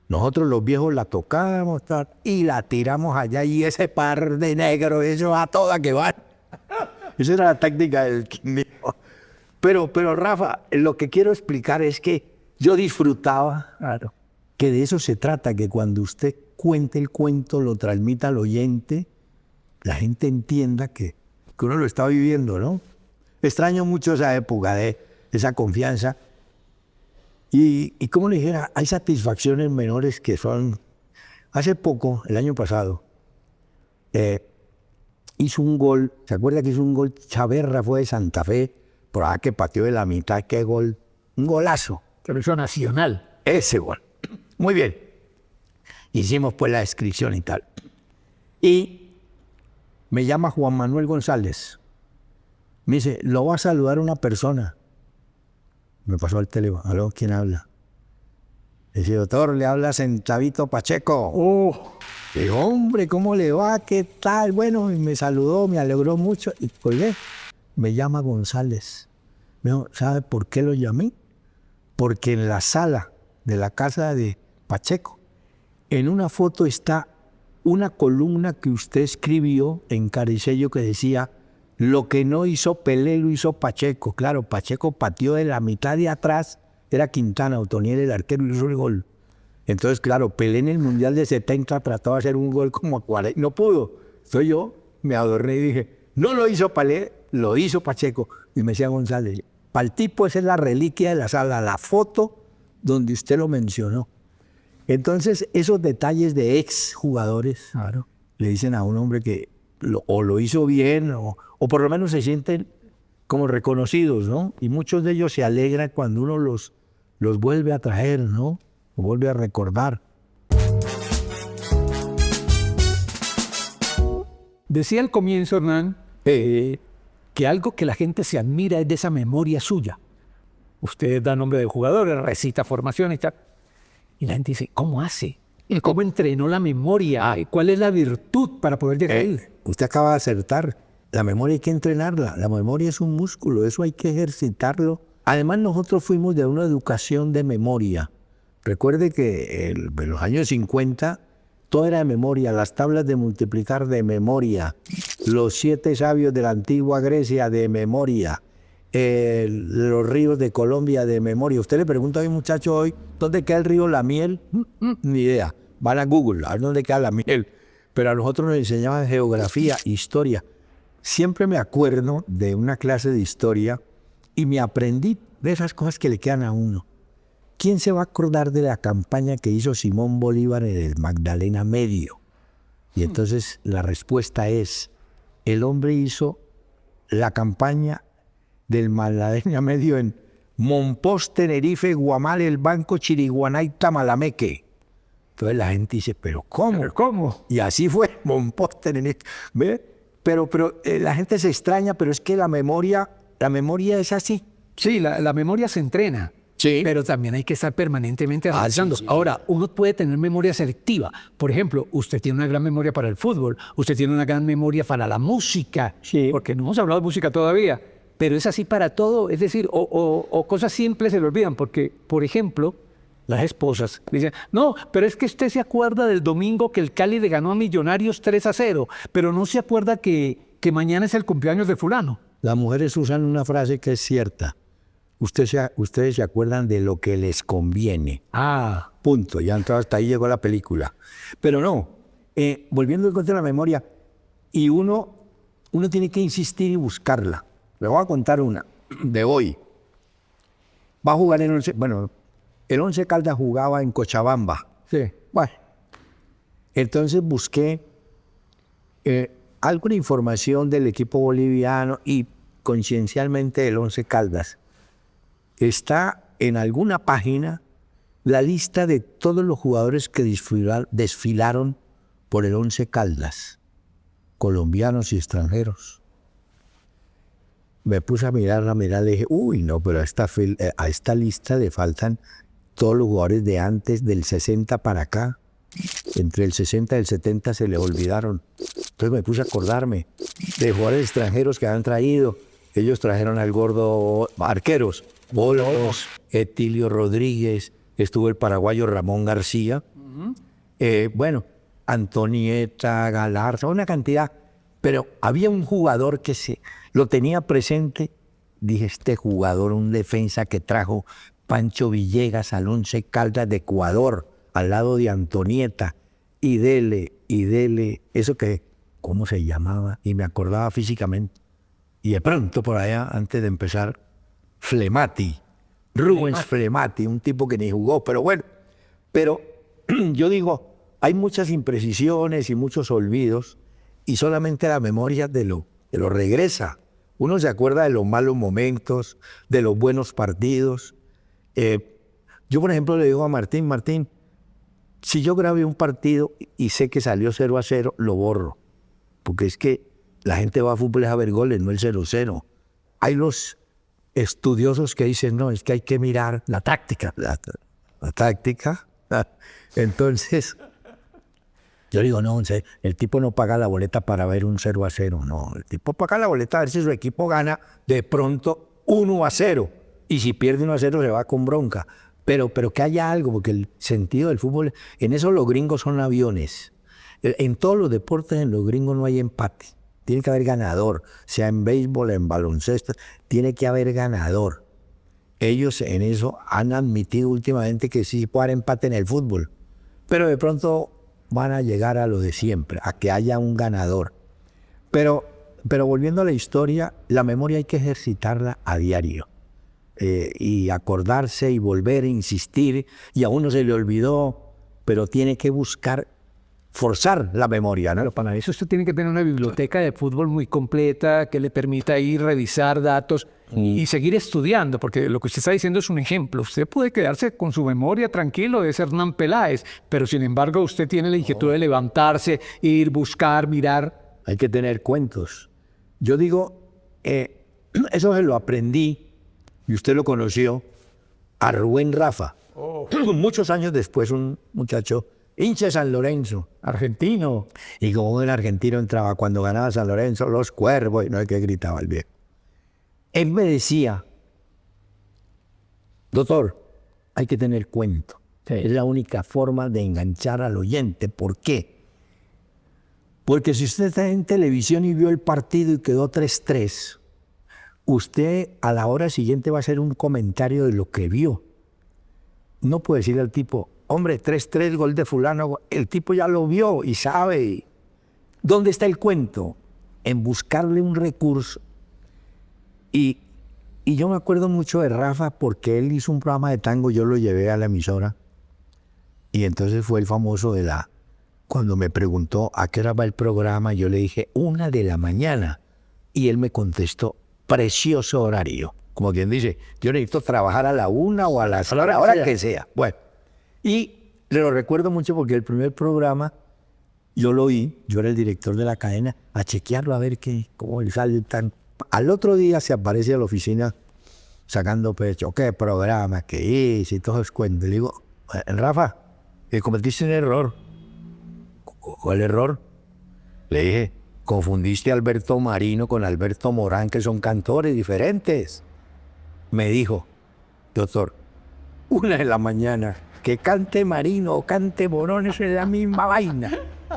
Nosotros los viejos la tocamos y la tiramos allá y ese par de negros, eso a toda que van. Esa era la táctica del Quindío. Pero Rafa, lo que quiero explicar es que yo disfrutaba, Claro. que de eso se trata, que cuando usted cuente el cuento, lo transmita al oyente, la gente entienda que uno lo está viviendo, ¿no? Extraño mucho esa época de esa confianza. Y como le dijera, hay satisfacciones menores que son... Hace poco, el año pasado, hizo un gol, ¿se acuerda que hizo un gol? Chaverra fue de Santa Fe, por allá que pateó de la mitad, qué gol, un golazo. Selección nacional. Ese gol. Muy bien. Hicimos pues la descripción y tal. Y me llama Juan Manuel González. Me dice, lo va a saludar una persona. Me pasó al teléfono. ¿Aló? ¿Quién habla? Le dice, doctor, le habla Centavito Pacheco. Oh, Hombre, ¿cómo le va? ¿Qué tal? Bueno, y me saludó, me alegró mucho. Y colgué. Me llama González. Me dijo, ¿sabe por qué lo llamé? Porque en la sala de la casa de Pacheco, en una foto está una columna que usted escribió en Caricello que decía, lo que no hizo Pelé lo hizo Pacheco. Claro, Pacheco pateó de la mitad de atrás, era Quintana, Otoniel el arquero y hizo el gol. Entonces, claro, Pelé en el Mundial de 70 trató de hacer un gol como a 40, no pudo. Entonces yo me adorné y dije, no lo hizo Pelé, lo hizo Pacheco. Y me decía González, para el tipo esa es la reliquia de la sala, la foto donde usted lo mencionó. Entonces, esos detalles de ex jugadores claro. le dicen a un hombre que o lo hizo bien o por lo menos se sienten como reconocidos, ¿no? Y muchos de ellos se alegran cuando uno los vuelve a traer, ¿no? O vuelve a recordar. Decía al comienzo, Hernán, que algo que la gente se admira es de esa memoria suya. Usted da nombre de jugadores, recita formación y tal. Y la gente dice, ¿cómo hace? ¿Cómo entrenó la memoria? ¿Cuál es la virtud para poder llegar ahí? Usted acaba de acertar. La memoria hay que entrenarla. La memoria es un músculo, eso hay que ejercitarlo. Además, nosotros fuimos de una educación de memoria. Recuerde que en los años 50 todo era de memoria, las tablas de multiplicar de memoria, los 7 sabios de la antigua Grecia de memoria, los ríos de Colombia de memoria. Usted le pregunta a un muchacho hoy, ¿dónde queda el río La Miel? Ni idea. Van a Google, a ver dónde queda La Miel. Pero a nosotros nos enseñaban geografía, historia. Siempre me acuerdo de una clase de historia y me aprendí de esas cosas que le quedan a uno. ¿Quién se va a acordar de la campaña que hizo Simón Bolívar en el Magdalena Medio? Y entonces la respuesta es, el hombre hizo la campaña del Magdalena Medio en Monpós, Tenerife, Guamal, El Banco, Chiriguaná y Tamalameque. Entonces la gente dice, ¿pero cómo? ¿Pero cómo? Y así fue, Monpós, Tenerife. ¿Ve? Pero la gente se extraña, pero es que la memoria es así. Sí, la memoria se entrena. Sí. Pero también hay que estar permanentemente analizando. Sí. Ahora, uno puede tener memoria selectiva. Por ejemplo, usted tiene una gran memoria para el fútbol, usted tiene una gran memoria para la música, Sí. porque no hemos hablado de música todavía, pero es así para todo. Es decir, o cosas simples se le olvidan, porque, por ejemplo, las esposas dicen, no, pero es que usted se acuerda del domingo que el Cali le ganó a Millonarios 3-0, pero no se acuerda que mañana es el cumpleaños de fulano. Las mujeres usan una frase que es cierta. Ustedes se acuerdan de lo que les conviene. Ah, Punto. Ya entonces hasta ahí llegó la película. Pero no, volviendo al contra de la memoria, y uno tiene que insistir y buscarla. Le voy a contar una de hoy. Va a jugar el 11. Bueno, el 11 Caldas jugaba en Cochabamba. sí. Bueno, entonces busqué alguna información del equipo boliviano y conciencialmente el 11 Caldas. Está en alguna página la lista de todos los jugadores que desfilaron por el 11 Caldas, colombianos y extranjeros. me puse a mirar, le dije, uy, no, pero a esta lista le faltan todos los jugadores de antes del 60 para acá. Entre el 60 y el 70 se le olvidaron. Entonces me puse a acordarme de jugadores extranjeros que han traído. Ellos trajeron al gordo arqueros, Bolos, Etilio Rodríguez, estuvo el paraguayo Ramón García, bueno, Antonieta, Galarza, una cantidad. Pero había un jugador que lo tenía presente. Dije, este jugador, un defensa que trajo Pancho Villegas al Once Caldas de Ecuador, al lado de Antonieta, y dele, eso que, ¿cómo se llamaba? Y me acordaba físicamente. Y de pronto por allá, antes de empezar, Rubens Flemati, un tipo que ni jugó, pero bueno. Pero yo digo, hay muchas imprecisiones y muchos olvidos, y solamente la memoria te lo regresa. Uno se acuerda de los malos momentos, de los buenos partidos. Yo, por ejemplo, le digo a Martín, si yo grabé un partido y sé que salió 0-0, lo borro. Porque es que la gente va a fútbol a ver goles, no el 0-0. Hay los estudiosos que dicen, no, es que hay que mirar La táctica. la táctica. Entonces, yo digo, no, el tipo no paga la boleta para ver un 0-0. No, el tipo paga la boleta a ver si su equipo gana de pronto 1-0. Y si pierde 1-0 se va con bronca. Pero que haya algo, porque el sentido del fútbol, en eso los gringos son aviones. En todos los deportes, en los gringos no hay empate. Tiene que haber ganador, sea en béisbol, en baloncesto, tiene que haber ganador. Ellos en eso han admitido últimamente que sí puede haber empate en el fútbol, pero de pronto van a llegar a lo de siempre, a que haya un ganador. Pero volviendo a la historia, la memoria hay que ejercitarla a diario. Y acordarse y volver a insistir, y a uno se le olvidó, pero tiene que buscar forzar la memoria, ¿no? Pero para eso usted tiene que tener una biblioteca de fútbol muy completa que le permita ir revisar datos y seguir estudiando, porque lo que usted está diciendo es un ejemplo. Usted puede quedarse con su memoria tranquilo de ser Hernán Peláez, pero sin embargo usted tiene la inquietud de levantarse, ir, buscar, mirar. Hay que tener cuentos. Yo digo, eso se lo aprendí, y usted lo conoció, a Rubén Rafa. Muchos años después, un muchacho hincha de San Lorenzo, Argentino. y como el argentino entraba cuando ganaba San Lorenzo, los cuervos, y no sé qué gritaba el viejo. Él me decía, doctor, hay que tener cuento. Es la única forma de enganchar al oyente. ¿Por qué? Porque si usted está en televisión y vio el partido y quedó 3-3, usted a la hora siguiente va a hacer un comentario de lo que vio. No puede decirle al tipo, hombre, 3-3, gol de fulano. El tipo ya lo vio y sabe. ¿Dónde está el cuento? En buscarle un recurso. Y yo me acuerdo mucho de Rafa porque él hizo un programa de tango, yo lo llevé a la emisora. Y entonces fue el famoso cuando me preguntó a qué hora va el programa, yo le dije 1 de la mañana. Y él me contestó, precioso horario. Como quien dice, yo necesito trabajar a la 1 o a la hora que sea. Bueno. Y le lo recuerdo mucho porque el primer programa yo lo oí, yo era el director de la cadena, a chequearlo a ver cómo le sale tan. Al otro día se aparece a la oficina sacando pecho, qué programa, qué hice y todos esos cuentos. Le digo, Rafa, cometiste un error. ¿Cuál error? Le dije, confundiste a Alberto Marino con Alberto Morán, que son cantores diferentes. Me dijo, doctor, 1 de la mañana, que cante Marino o cante Morón, eso es la misma vaina.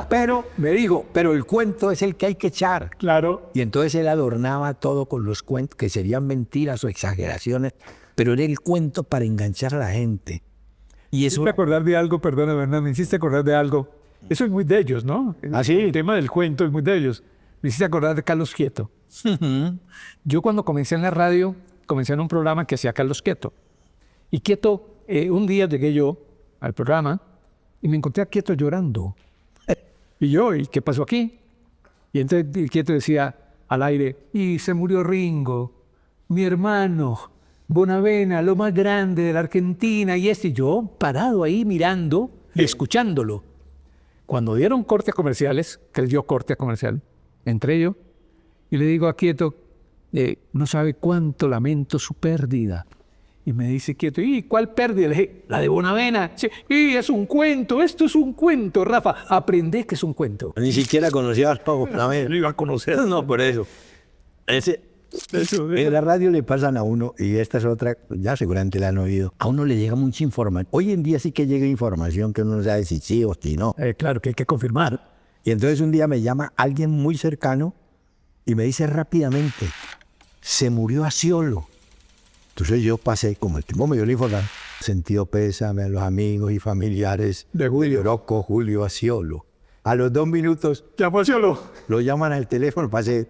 Pero, me dijo, pero el cuento es el que hay que echar. Claro. Y entonces él adornaba todo con los cuentos, que serían mentiras o exageraciones, pero era el cuento para enganchar a la gente. Y eso. Me hiciste acordar de algo, perdóname, Hernán, me hiciste acordar de algo. Eso es muy de ellos, ¿no? ¿Ah, sí? El tema del cuento es muy de ellos. Me hiciste acordar de Carlos Quieto. Yo cuando comencé en la radio, comencé en un programa que hacía Carlos Quieto. Y Quieto, un día llegué yo al programa y me encontré a Quieto llorando. Y yo, ¿y qué pasó aquí? Y entonces Quieto decía al aire, y se murió Ringo, mi hermano, Bonavena, lo más grande de la Argentina, y yo parado ahí mirando y escuchándolo. Cuando dieron cortes comerciales, que él dio corte comercial, entré yo y le digo a Quieto, no sabe cuánto lamento su pérdida. Y me dice quieto, ¿y cuál pérdida? Le dije, la de Bonavena. Sí, y es un cuento, esto es un cuento, Rafa. Aprende que es un cuento. Ni siquiera conocía a Bonavena. Lo iba a conocer. No, por eso. En la radio le pasan a uno, y esta es otra, ya seguramente la han oído, a uno le llega mucha información. Hoy en día sí que llega información que uno no sabe si sí o si no. Claro que hay que confirmar. Y entonces un día me llama alguien muy cercano y me dice rápidamente, se murió Asciolo. Entonces yo pasé, como el tipo me dio la información, sentido pésame a los amigos y familiares De Julio. Rocco Julio Asciolo. A los 2 minutos Llamó Asciolo. lo llaman al teléfono, pasé,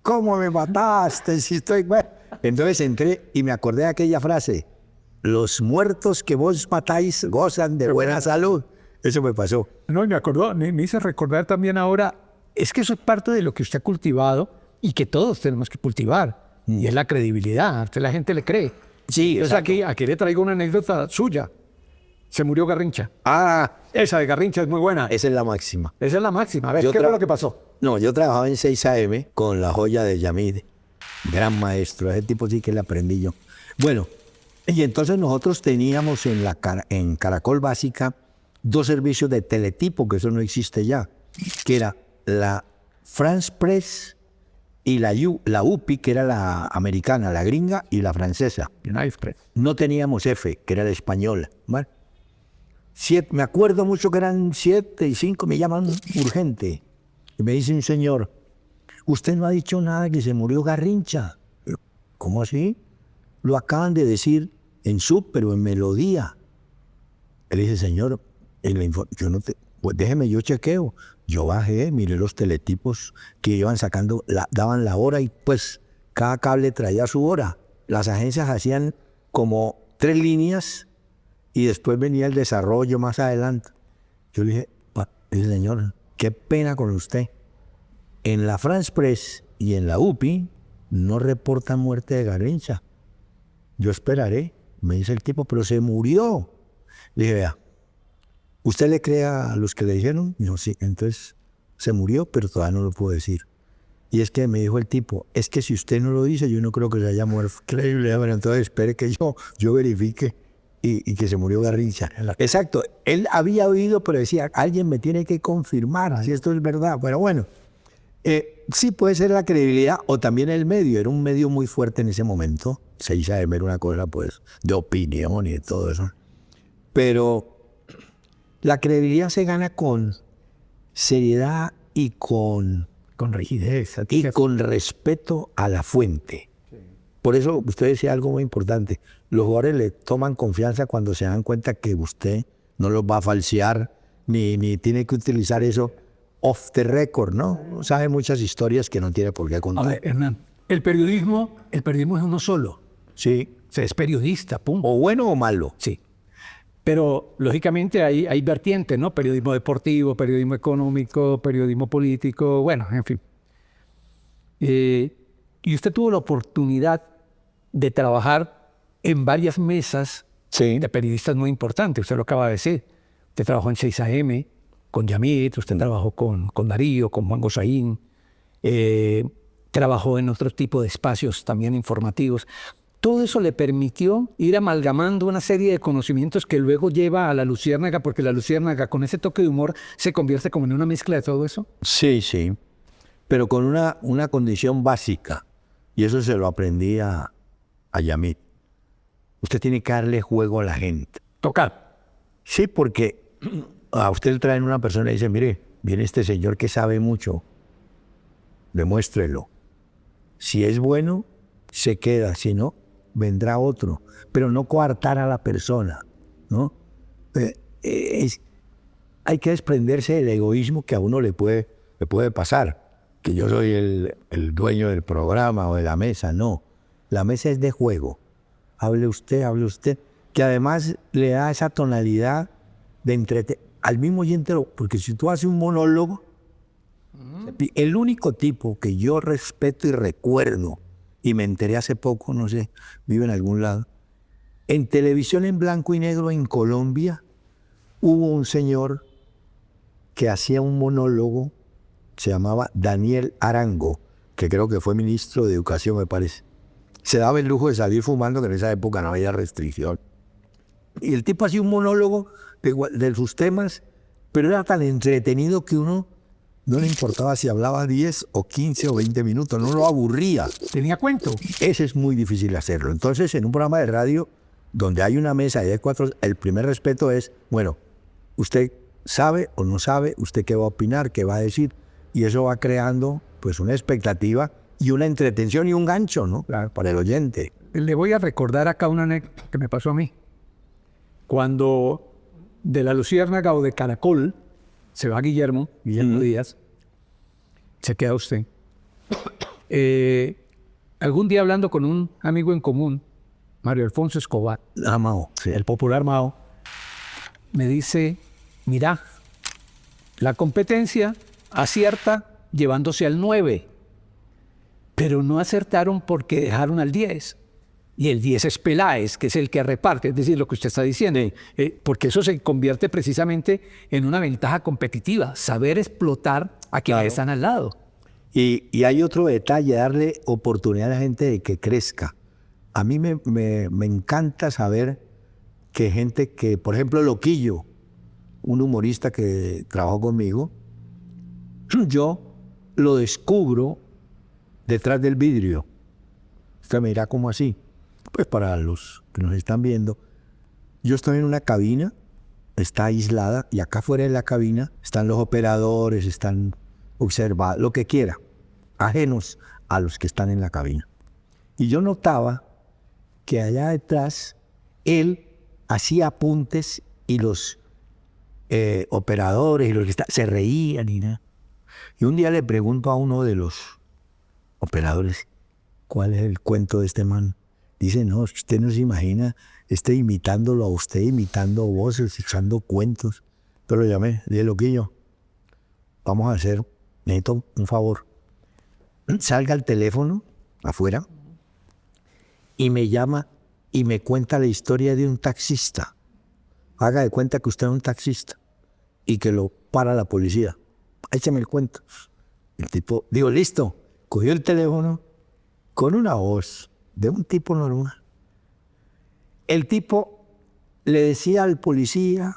¿cómo me mataste? Si estoy... bueno. Entonces entré y me acordé de aquella frase, los muertos que vos matáis gozan de buena salud. Eso me pasó. No, y me acordó, me hice recordar también ahora, es que eso es parte de lo que usted ha cultivado y que todos tenemos que cultivar. Y es la credibilidad, a usted la gente le cree. Sí, Entonces aquí le traigo una anécdota suya. Se murió Garrincha. Ah, Esa de Garrincha es muy buena. esa es la máxima. Esa es la máxima. A ver, Yo ¿qué fue tra- lo que pasó? No, yo trabajaba en 6 AM con la joya de Yamid, gran maestro, ese tipo sí que le aprendí yo. Bueno, y entonces nosotros teníamos en Caracol Básica 2 servicios de teletipo, que eso no existe ya, que era la France Press y la UPI, que era la americana, la gringa, y la francesa. United Press. No teníamos F, que era la española. ¿Vale? Me acuerdo mucho que eran 7 y 5, me llaman urgente. Y me dice un señor, usted no ha dicho nada que se murió Garrincha. ¿Cómo así? Lo acaban de decir en pero en Melodía. Él dice, señor, yo no te... Pues déjeme, yo chequeo. Yo bajé, miré los teletipos que iban sacando, daban la hora y pues cada cable traía su hora. Las agencias hacían como 3 líneas y después venía el desarrollo más adelante. Yo le dije, señor, qué pena con usted. En la France Press y en la UPI no reportan muerte de Garrincha. Yo esperaré, me dice el tipo, pero se murió. Le dije, vea, ¿usted le cree a los que le dijeron? Yo sí, entonces se murió, pero todavía no lo puedo decir. Y es que me dijo el tipo, es que si usted no lo dice, yo no creo que se haya muerto. Creíble, bueno, entonces espere que yo verifique y que se murió Garrincha. Exacto, él había oído, pero decía, alguien me tiene que confirmar si esto es verdad. Pero bueno, sí puede ser la credibilidad o también el medio. Era un medio muy fuerte en ese momento. Se hizo de ver una cosa pues de opinión y de todo eso. Pero la credibilidad se gana con seriedad y con rigidez. y con respeto a la fuente. Por eso usted decía algo muy importante. Los jugadores le toman confianza cuando se dan cuenta que usted no los va a falsear ni tiene que utilizar eso off the record, ¿no? Sabe muchas historias que no tiene por qué A contar. ver, Hernán, el periodismo es uno solo. Sí. O sea, es periodista, punto. O bueno o malo. Sí. Pero, lógicamente, hay vertientes, ¿no? Periodismo deportivo, periodismo económico, periodismo político, bueno, en fin. Y usted tuvo la oportunidad de trabajar en varias mesas Sí. de periodistas muy importantes. Usted lo acaba de decir. Usted trabajó en 6 AM, con Yamit, usted trabajó con Darío, con Juan Gosaín, trabajó en otro tipo de espacios también informativos. Todo eso le permitió ir amalgamando una serie de conocimientos que luego lleva a la Luciérnaga, porque la Luciérnaga con ese toque de humor se convierte como en una mezcla de todo eso. Sí, sí. Pero con una condición básica. Y eso se lo aprendí a Yamit. Usted tiene que darle juego a la gente. Tocar. Sí, porque a usted le traen una persona y dice, mire, viene este señor que sabe mucho, demuéstrelo. Si es bueno, se queda, si no, vendrá otro. Pero no coartar a la persona, ¿no? Hay que desprenderse del egoísmo que a uno le puede pasar. Que yo soy el dueño del programa o de la mesa, no. La mesa es de juego. Hable usted, que además le da esa tonalidad de entretener al mismo oyente, porque si tú haces un monólogo, el único tipo que yo respeto y recuerdo, y me enteré hace poco, no sé, vive en algún lado, en televisión en blanco y negro en Colombia, hubo un señor que hacía un monólogo, se llamaba Daniel Arango, que creo que fue ministro de Educación, me parece. Se daba el lujo de salir fumando, que en esa época no había restricción. Y el tipo hacía un monólogo de sus temas, pero era tan entretenido que uno no le importaba si hablaba 10 o 15 o 20 minutos, no lo aburría. Tenía cuento. Ese es muy difícil hacerlo. Entonces, en un programa de radio donde hay una mesa y hay 4, el primer respeto es, bueno, usted sabe o no sabe, usted qué va a opinar, qué va a decir, y eso va creando pues una expectativa y una entretención y un gancho, ¿no? Claro, para el oyente. Le voy a recordar acá una anécdota que me pasó a mí. Cuando de La Luciérnaga o de Caracol se va Guillermo Díaz, se queda usted. Algún día hablando con un amigo en común, Mario Alfonso Escobar, Mao, sí. el popular Mao, me dice, mira, la competencia acierta llevándose al 9, pero no acertaron porque dejaron al 10. Y el 10 es Peláez, que es el que reparte, es decir, lo que usted está diciendo, porque eso se convierte precisamente en una ventaja competitiva, saber explotar a quienes están al lado. Y hay otro detalle, darle oportunidad a la gente de que crezca. A mí me encanta saber que gente que, por ejemplo, Loquillo, un humorista que trabajó conmigo, yo lo descubro detrás del vidrio. Usted me dirá, ¿cómo así? Pues para los que nos están viendo, yo estoy en una cabina, está aislada, y acá fuera de la cabina están los operadores, están observados, lo que quiera, ajenos a los que están en la cabina. Y yo notaba que allá detrás él hacía apuntes y los operadores y los que se reían y nada. Y un día le pregunto a uno de los operadores, ¿cuál es el cuento de este man? Dice, no, usted no se imagina, imitándolo a usted, imitando voces, echando cuentos. Pero lo llamé, dije, Loquillo, vamos a hacer, necesito un favor. Salga al teléfono afuera y me llama y me cuenta la historia de un taxista. Haga de cuenta que usted es un taxista y que lo para la policía. Échame el cuento. El tipo, digo, listo. Cogió el teléfono con una voz de un tipo normal. El tipo le decía al policía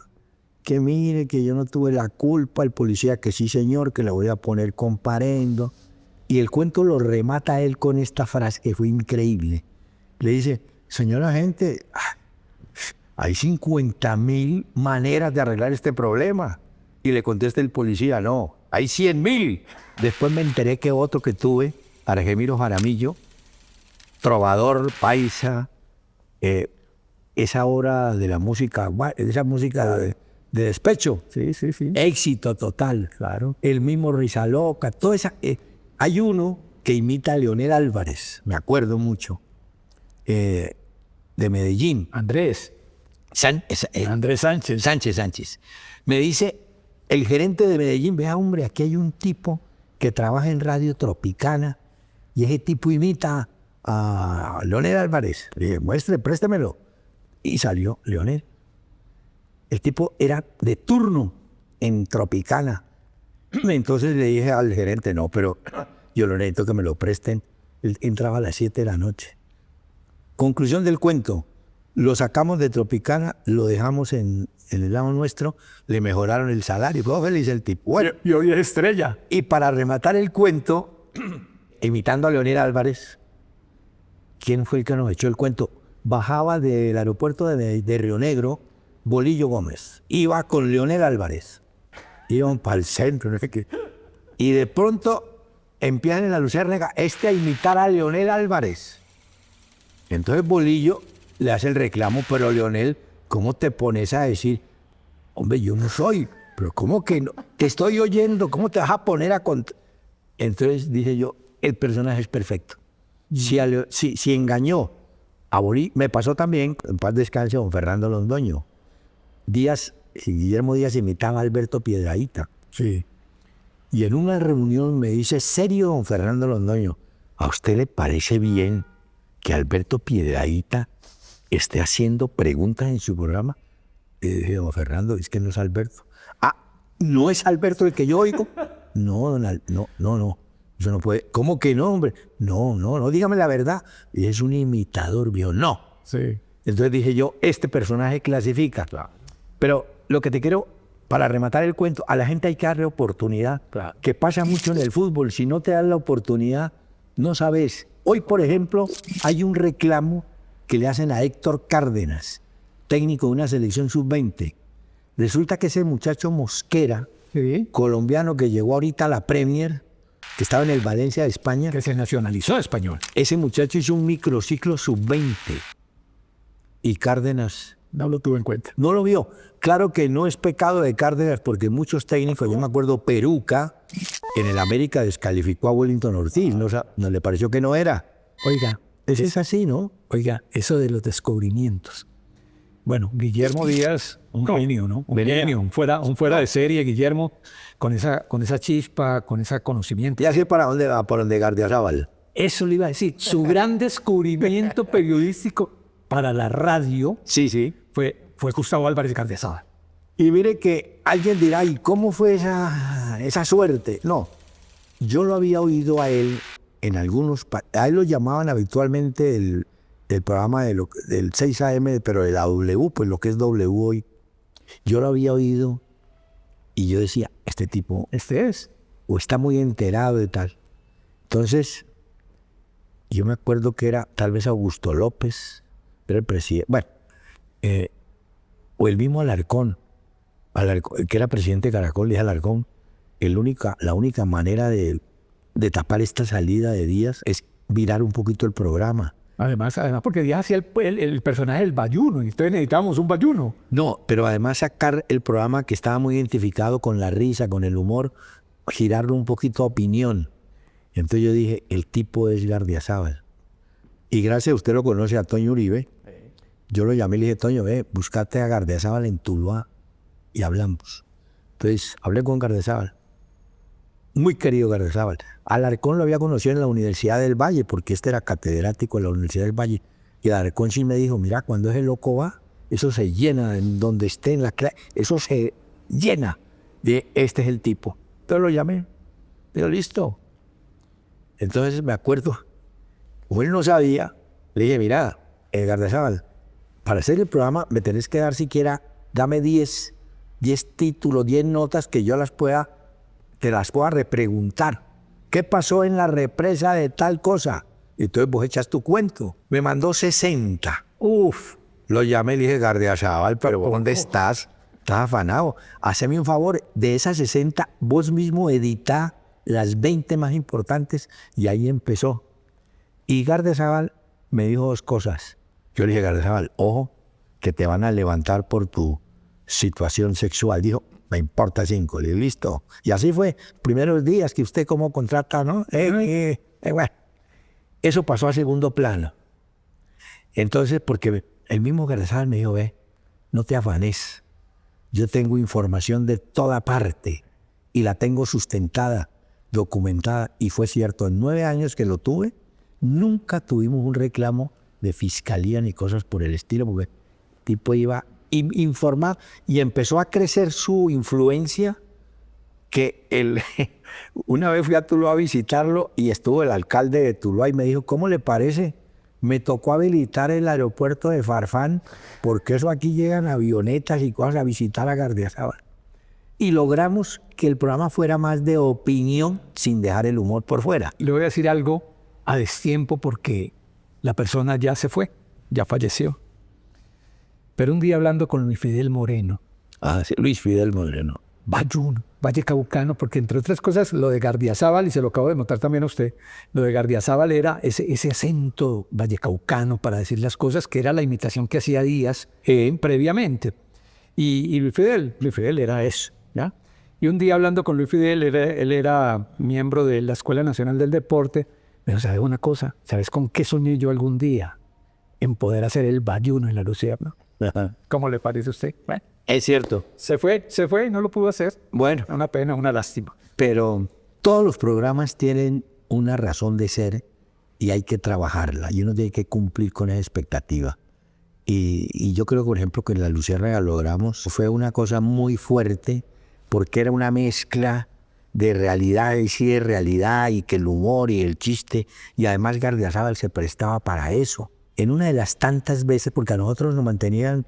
que mire, que yo no tuve la culpa. El policía que sí, señor, que le voy a poner comparendo. Y el cuento lo remata él con esta frase que fue increíble. Le dice, señor agente, hay 50.000 maneras de arreglar este problema. Y le contesta el policía, no, hay 100.000. Después me enteré que otro que tuve, Argemiro Jaramillo, trovador, paisa, esa hora de la música, esa música de despecho. Sí, sí, sí. Éxito total. Claro. El mismo Risa Loca, toda esa... hay uno que imita a Leonel Álvarez, me acuerdo mucho, de Medellín. Andrés Sánchez. Sánchez. Me dice, el gerente de Medellín, vea hombre, aquí hay un tipo que trabaja en Radio Tropicana y ese tipo imita a Leonel Álvarez. Le dije, muestre, préstemelo. Y salió Leonel. El tipo era de turno en Tropicana. Entonces le dije al gerente, no, pero yo lo necesito que me lo presten. Él entraba a las 7 de la noche. Conclusión del cuento, lo sacamos de Tropicana, lo dejamos en el lado nuestro, le mejoraron el salario, fue feliz el tipo. Bueno, Y hoy es estrella. y para rematar el cuento, imitando a Leonel Álvarez, ¿quién fue el que nos echó el cuento? Bajaba del aeropuerto de Río Negro, Bolillo Gómez. Iba con Leonel Álvarez. Iban para el centro, no sé qué. Y de pronto empiezan en la Luciérnaga a imitar a Leonel Álvarez. Entonces Bolillo le hace el reclamo, pero Leonel, ¿cómo te pones a decir? Hombre, yo no soy, pero ¿cómo que no? Te estoy oyendo, ¿cómo te vas a poner a contar? Entonces dije yo, el personaje es perfecto. Si engañó a Bolillo, me pasó también, en paz descanse, don Fernando Londoño. Guillermo Díaz imitaba a Alberto Piedrahíta. Sí. Y en una reunión me dice, serio, don Fernando Londoño, ¿a usted le parece bien que Alberto Piedrahíta esté haciendo preguntas en su programa? Y dije, don Fernando, es que no es Alberto. Ah, ¿no es Alberto el que yo oigo? No, no. Eso no puede. ¿Cómo que no, hombre? No, dígame la verdad. Y es un imitador, viejo. No. Sí. Entonces dije yo, este personaje clasifica. Pero lo que te quiero, para rematar el cuento, a la gente hay que darle oportunidad. Claro. Que pasa mucho en el fútbol. Si no te dan la oportunidad, no sabes. Hoy, por ejemplo, hay un reclamo que le hacen a Héctor Cárdenas, técnico de una selección sub-20. Resulta que ese muchacho Mosquera, Sí. colombiano que llegó ahorita a la Premier, que estaba en el Valencia de España, Que se nacionalizó español. ese muchacho hizo un microciclo sub-20 y Cárdenas No lo tuve en cuenta. no lo vio. Claro que no es pecado de Cárdenas porque muchos técnicos, yo me acuerdo Peruca, en el América descalificó a Wellington Ortiz, no le pareció que no era. Oiga, Es así, ¿no? oiga, eso de los descubrimientos. Bueno, Guillermo Díaz, un genio, ¿no? Un genio, un fuera de serie, Guillermo, con esa chispa, con ese conocimiento. Ya sé para dónde va, por donde Gardiazabal. Eso le iba a decir. Su gran descubrimiento periodístico para la radio Sí. fue Gustavo Álvarez Gardiazabal. Y mire que alguien dirá, ¿y cómo fue esa suerte? No, yo lo había oído a él en algunos... A él lo llamaban habitualmente el programa del 6 AM, pero de la W, pues lo que es W hoy. Yo lo había oído y yo decía, este tipo Este es. o está muy enterado de tal. Entonces, yo me acuerdo que era tal vez Augusto López, era el presidente, bueno, o el mismo Alarcón, que era presidente de Caracol, le dije a Alarcón, la única manera de tapar esta salida de Díaz es virar un poquito el programa. Además porque Díaz hacía el personaje del bayuno, y entonces necesitábamos un bayuno. No, pero además sacar el programa que estaba muy identificado con la risa, con el humor, girarlo un poquito a opinión. Entonces yo dije, el tipo es Gardiazabal. Y gracias a usted lo conoce a Toño Uribe. Yo lo llamé y le dije, Toño, búscate a Gardiazabal en Tuluá y hablamos. Entonces hablé con Gardiazabal. Muy querido Gardiazabal. Alarcón lo había conocido en la Universidad del Valle, porque este era catedrático en la Universidad del Valle. Y Alarcón sí me dijo, mira, cuando ese loco va, eso se llena, en donde esté en la clase, eso se llena de este es el tipo. Entonces lo llamé. Digo, listo. Entonces me acuerdo, como él no sabía, le dije, mira, Gardiazabal, para hacer el programa me tenés que dar siquiera, dame 10 títulos, 10 notas que yo te las pueda repreguntar. ¿Qué pasó en la represa de tal cosa? Y entonces vos echas tu cuento. Me mandó 60. Uf. Lo llamé y le dije, Gardiazabal, pero ¿dónde estás? Estás afanado. Haceme un favor, de esas 60, vos mismo editá las 20 más importantes, y ahí empezó. Y Gardiazabal me dijo dos cosas. Yo le dije, Gardiazabal, ojo, que te van a levantar por tu situación sexual. Dijo, me importa 5, le dije, listo. Y así fue, primeros días que usted como contrata, ¿no? Bueno, eso pasó a segundo plano. Entonces, porque el mismo Gardiazabal me dijo, no te afanes, yo tengo información de toda parte y la tengo sustentada, documentada, y fue cierto, en 9 años que lo tuve, nunca tuvimos un reclamo de fiscalía ni cosas por el estilo, porque el tipo iba a informar y empezó a crecer su influencia, que una vez fui a Tuluá a visitarlo y estuvo el alcalde de Tuluá y me dijo, ¿cómo le parece? Me tocó habilitar el aeropuerto de Farfán, porque eso aquí llegan avionetas y cosas a visitar a Gardiazabal. Y logramos que el programa fuera más de opinión sin dejar el humor por fuera. Le voy a decir algo a destiempo porque la persona ya se fue, ya falleció. Pero un día hablando con Luis Fidel Moreno. Ah, sí, Luis Fidel Moreno. Bayuno, vallecaucano, porque entre otras cosas lo de Gardiazabal, y se lo acabo de notar también a usted, lo de Gardiazabal era ese acento vallecaucano para decir las cosas, que era la imitación que hacía Díaz previamente. Y Luis Fidel era eso, ¿ya? Y un día hablando con Luis Fidel, él era miembro de la Escuela Nacional del Deporte, me dijo, ¿sabes una cosa? ¿Sabes con qué soñé yo algún día? En poder hacer el bayuno en la Lucerna. ¿Cómo le parece a usted? Bueno, es cierto. se fue y no lo pudo hacer. Bueno, Una pena, una lástima. pero todos los programas tienen una razón de ser y hay que trabajarla. Y uno tiene que cumplir con esa expectativa. Y yo creo, por ejemplo, que en la Luciérnaga logramos. Fue una cosa muy fuerte porque era una mezcla de realidad y sí de realidad, y que el humor y el chiste, y además Gardiazabal se prestaba para eso. En una de las tantas veces, porque a nosotros nos mantenían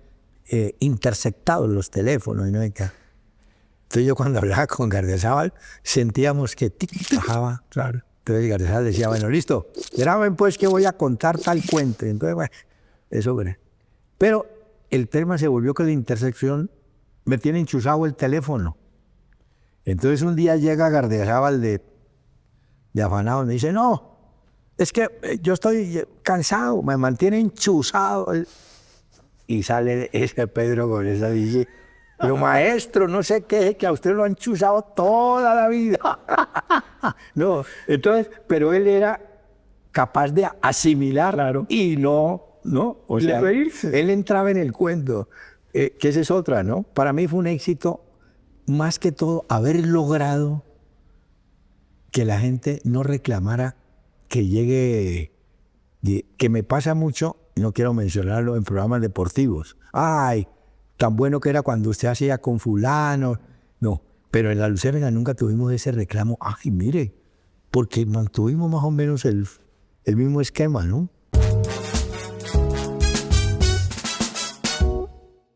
interceptados los teléfonos, ¿no? Entonces yo cuando hablaba con Gardiazabal sentíamos que bajaba. Claro. Entonces Gardiazabal decía, bueno, listo, graben pues que voy a contar tal cuento. Entonces, bueno, eso, bueno. Pero el tema se volvió que la intersección me tiene enchuzado el teléfono. Entonces un día llega Gardiazabal de afanado y me dice, no, es que yo estoy cansado, me mantiene enchuzado. Y sale ese Pedro con esa dice, pero maestro, no sé qué, que a usted lo han chuzado toda la vida. No, entonces, pero él era capaz de asimilar, Claro. y no, o sea, reírse. él entraba en el cuento, que esa es otra, ¿no? Para mí fue un éxito, más que todo, haber logrado que la gente no reclamara que llegue, que me pasa mucho, no quiero mencionarlo en programas deportivos. Ay, tan bueno que era cuando usted hacía con fulano. No, pero en La Luciérnaga nunca tuvimos ese reclamo. Ay, mire, porque mantuvimos más o menos el mismo esquema, ¿no?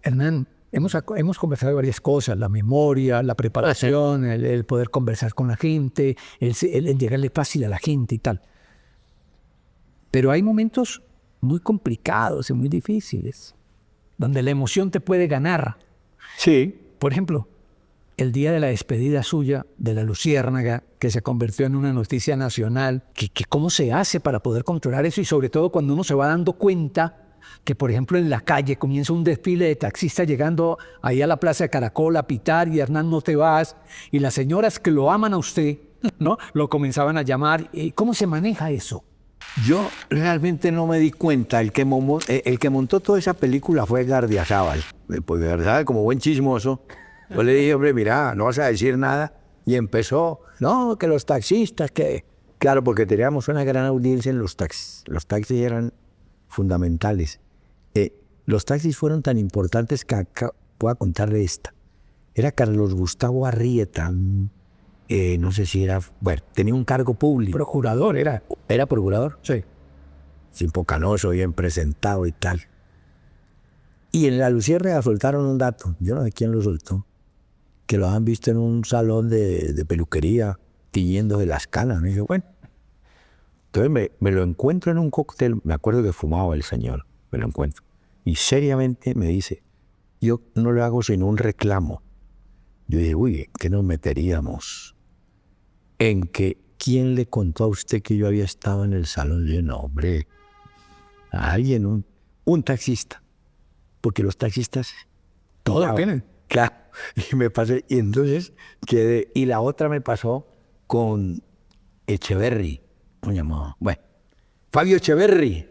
Hernán, hemos conversado de varias cosas, la memoria, la preparación, el poder conversar con la gente, el llegarle fácil a la gente y tal. Pero hay momentos muy complicados y muy difíciles, donde la emoción te puede ganar. Sí. Por ejemplo, el día de la despedida suya de La Luciérnaga, que se convirtió en una noticia nacional, que ¿cómo se hace para poder controlar eso? Y sobre todo cuando uno se va dando cuenta que, por ejemplo, en la calle comienza un desfile de taxistas llegando ahí a la Plaza de Caracol a pitar y Hernán no te vas, y las señoras que lo aman a usted, ¿no?, lo comenzaban a llamar. ¿Cómo se maneja eso? Yo realmente no me di cuenta. El que montó toda esa película fue Gardiazabal. Pues Gardiazabal, como buen chismoso, yo le dije, hombre, mira, no vas a decir nada. Y empezó, no, que los taxistas, que... Claro, porque teníamos una gran audiencia en los taxis. Los taxis eran fundamentales. Los taxis fueron tan importantes que acá voy a contarle esta. Era Carlos Gustavo Arrieta, no sé si era... Bueno, tenía un cargo público. Procurador era. ¿Era procurador? Sí. Simpo canoso, bien presentado y tal. Y en La Luciérnaga soltaron un dato, yo no sé quién lo soltó, que lo han visto en un salón de peluquería, tiñéndose las canas. Me dije, bueno. Entonces me lo encuentro en un cóctel, me acuerdo que fumaba el señor, me lo encuentro. Y seriamente me dice, yo no le hago sino un reclamo. Yo dije, uy, ¿qué nos meteríamos? En que, ¿quién le contó a usted que yo había estado en el salón? Yo dije, no, hombre, a alguien, un taxista. Porque los taxistas... Todos tienen. Claro. Y me pasé, y entonces quedé. Y la otra me pasó con Echeverry. ¿Cómo llamaba? Bueno, Fabio Echeverry.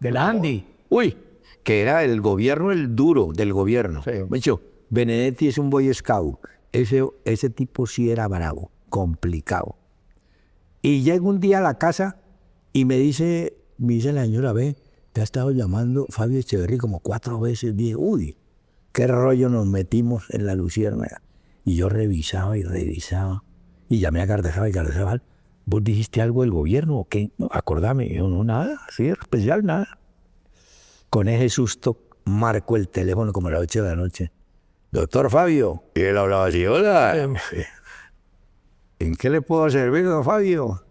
De la Andy. Uy, que era el gobierno, el duro del gobierno. Sí. De hecho, Benedetti es un Boy Scout. Ese tipo sí era bravo, complicado. Y llego un día a la casa y me dice la señora, ve, te ha estado llamando Fabio Echeverry como 4 veces. Dije, uy, qué rollo nos metimos en La Luciérnaga. Y yo revisaba y revisaba. Y llamé a Gardiazabal, ¿vos dijiste algo del gobierno o qué? No, acordame. Y yo, no, nada, así especial, nada. Con ese susto marco el teléfono como a las 8 de la noche. Doctor Fabio. Y él hablaba así, hola. ¿En qué le puedo servir, don Fabio?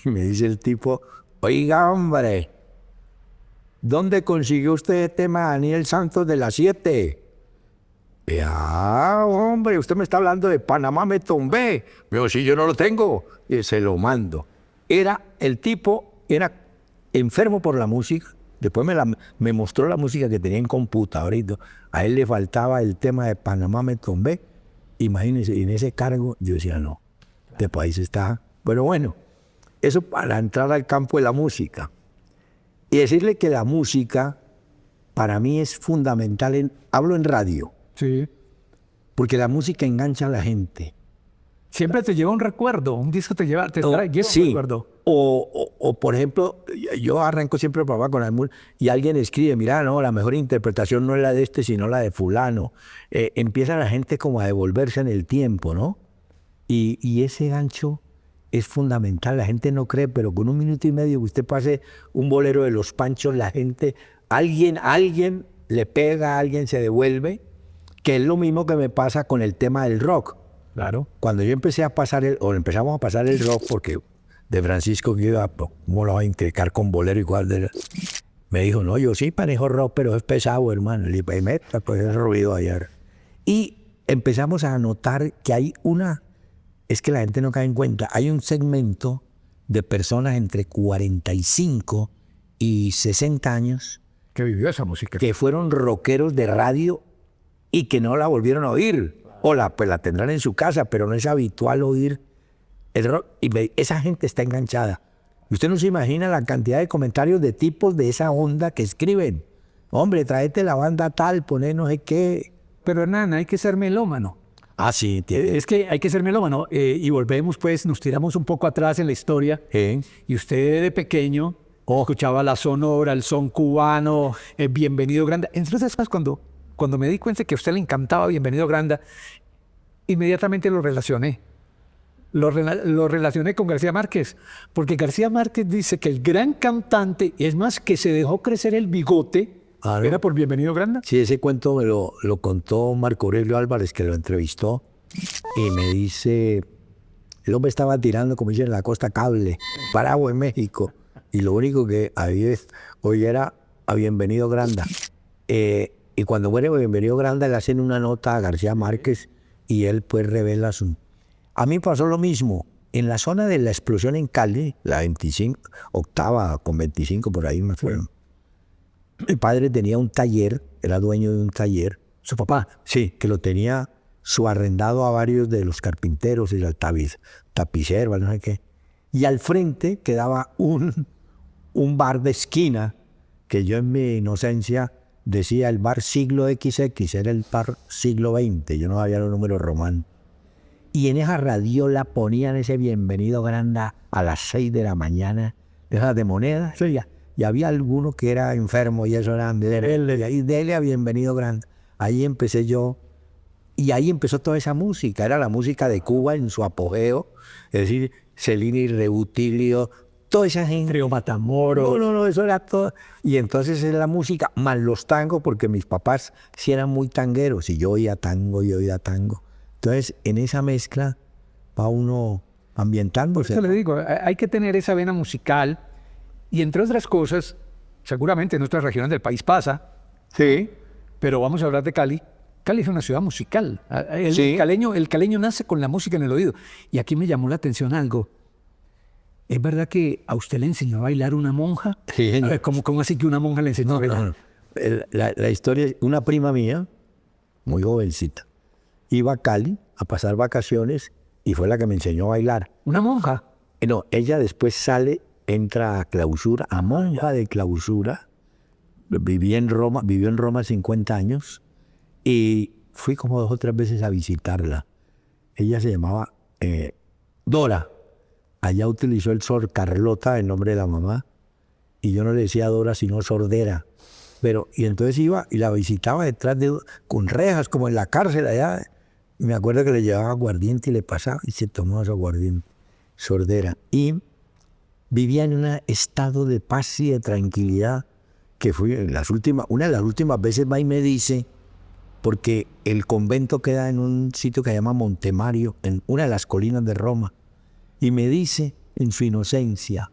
Y me dice el tipo, oiga, hombre, ¿dónde consiguió usted el tema de Daniel Santos de las 7? Hombre, usted me está hablando de Panamá me tombé. Me dijo, sí, yo no lo tengo. Y se lo mando. El tipo era enfermo por la música. Después me mostró la música que tenía en computadorito. A él le faltaba el tema de Panamá me tombé. Imagínense, en ese cargo yo decía, no, este país está... Pero bueno, eso para entrar al campo de la música. Y decirle que la música para mí es fundamental. Hablo en radio. Sí. Porque la música engancha a la gente. Siempre te lleva un recuerdo, un disco te lleva un recuerdo. O, por ejemplo, yo arranco siempre el programa con Almur y alguien escribe, mira, no, la mejor interpretación no es la de este, sino la de fulano. Empieza la gente como a devolverse en el tiempo, ¿no? Y ese gancho es fundamental. La gente no cree, pero con 1 minuto y medio que usted pase un bolero de Los Panchos, la gente, alguien le pega, alguien se devuelve, que es lo mismo que me pasa con el tema del rock. Claro. Cuando yo empecé a pasar empezamos a pasar el rock, porque de Francisco que iba, ¿cómo lo va a intricar con bolero igual? Me dijo, no, yo sí manejo rock, pero es pesado, hermano. Le dije, meta, pues es ruido ayer. Y empezamos a notar que hay es que la gente no cae en cuenta, hay un segmento de personas entre 45 y 60 años Que vivió esa música. que fueron rockeros de radio y que no la volvieron a oír. O pues la tendrán en su casa, pero no es habitual oír el rock. Y esa gente está enganchada. Usted no se imagina la cantidad de comentarios de tipos de esa onda que escriben. Hombre, tráete la banda tal, poné no sé qué. Pero Hernán, hay que ser melómano. Ah, sí, tiene. Es que hay que ser melómano. Y volvemos, pues, nos tiramos un poco atrás en la historia. Y usted de pequeño escuchaba la sonora, el son cubano, Bienvenido Granda. Entonces, cuando me di cuenta que a usted le encantaba Bienvenido Granda, inmediatamente lo relacioné. Lo relacioné con García Márquez, porque García Márquez dice que el gran cantante, es más, que se dejó crecer el bigote, ¿no? era por Bienvenido Granda. Sí, ese cuento me lo contó Marco Aurelio Álvarez, que lo entrevistó, y me dice, el hombre estaba tirando, como dicen en la costa, cable, parado en México, y lo único que había hoy era a Bienvenido Granda. Y cuando muere Bienvenido Granda le hacen una nota a García Márquez y él pues revela su... A mí pasó lo mismo. En la zona de la explosión en Cali, la 25, octava con 25 por ahí me fueron. Mi padre tenía un taller, era dueño de un taller. Su papá. Sí, que lo tenía subarrendado a varios de los carpinteros y el tapicero, no sé qué. Y al frente quedaba un bar de esquina que yo en mi inocencia decía el bar siglo XX, era el bar siglo XX, yo no sabía los números romanos. Y en esa radiola ponían ese Bienvenido Granda a las 6 de la mañana, esas de monedas. Sí. Y había alguno que era enfermo y eso era dele a Bienvenido Granda. Ahí empecé yo, y ahí empezó toda esa música, era la música de Cuba en su apogeo, es decir, Cellini, Reutilio, toda esa gente. Trío Matamoros. No, eso era todo. Y entonces es la música, más los tangos, porque mis papás sí eran muy tangueros, y yo oía tango. Entonces, en esa mezcla va uno ambientándose. Eso le digo, hay que tener esa vena musical, y entre otras cosas, seguramente en otras regiones del país pasa, Sí. pero vamos a hablar de Cali. Cali es una ciudad musical. Sí. El caleño nace con la música en el oído. Y aquí me llamó la atención algo. ¿Es verdad que a usted le enseñó a bailar una monja? Sí, señor. A ver, ¿cómo así que una monja le enseñó a bailar? No. La historia es una prima mía, muy jovencita, iba a Cali a pasar vacaciones y fue la que me enseñó a bailar. ¿Una monja? No, ella después entra a clausura, a monja de clausura. Vivió en Roma 50 años y fui como 2 o 3 veces a visitarla. Ella se llamaba Dora. Allá utilizó el Sor Carlota, el nombre de la mamá, y yo no le decía Dora, sino Sordera. Y entonces iba y la visitaba con rejas, como en la cárcel allá. Y me acuerdo que le llevaba aguardiente y le pasaba y se tomaba su aguardiente. Sordera. Y vivía en un estado de paz y de tranquilidad que fui una de las últimas veces va y me dice, porque el convento queda en un sitio que se llama Montemario, en una de las colinas de Roma, y me dice en su inocencia,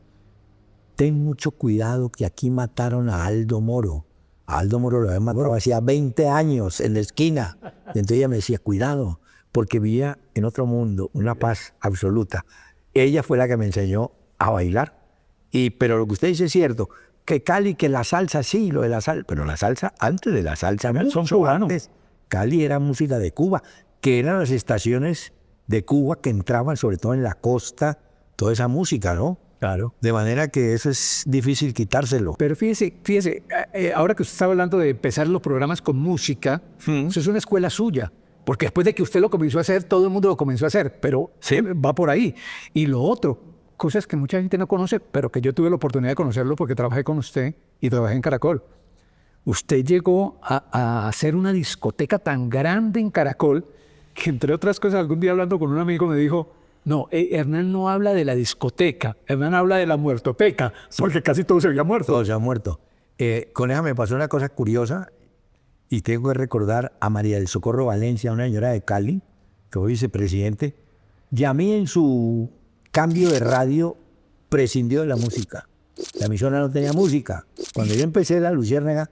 ten mucho cuidado que aquí mataron a Aldo Moro. A Aldo Moro lo habían matado hacía 20 años en la esquina. Y entonces ella me decía, cuidado, porque vivía en otro mundo, una paz absoluta. Ella fue la que me enseñó a bailar. Pero lo que usted dice es cierto, que Cali, que la salsa, sí, lo de la salsa, pero la salsa, antes de la salsa, son cubanos. antes, Cali era música de Cuba, que eran las estaciones de Cuba que entraban, sobre todo en la costa, toda esa música, ¿no? Claro. De manera que eso es difícil quitárselo. Pero fíjese, ahora que usted estaba hablando de empezar los programas con música, eso es una escuela suya. Porque después de que usted lo comenzó a hacer, todo el mundo lo comenzó a hacer, pero sí, va por ahí. Y lo otro, cosas que mucha gente no conoce, pero que yo tuve la oportunidad de conocerlo porque trabajé con usted y trabajé en Caracol. Usted llegó a hacer una discoteca tan grande en Caracol que entre otras cosas, algún día hablando con un amigo me dijo, no, Hernán no habla de la discoteca, Hernán habla de la muertoteca, porque casi todo se había muerto. Todo se ha muerto. Con ella me pasó una cosa curiosa y tengo que recordar a María del Socorro Valencia, una señora de Cali, que fue vicepresidente, y a mí en su cambio de radio prescindió de la música. La emisora no tenía música. Cuando yo empecé la Luciérnaga,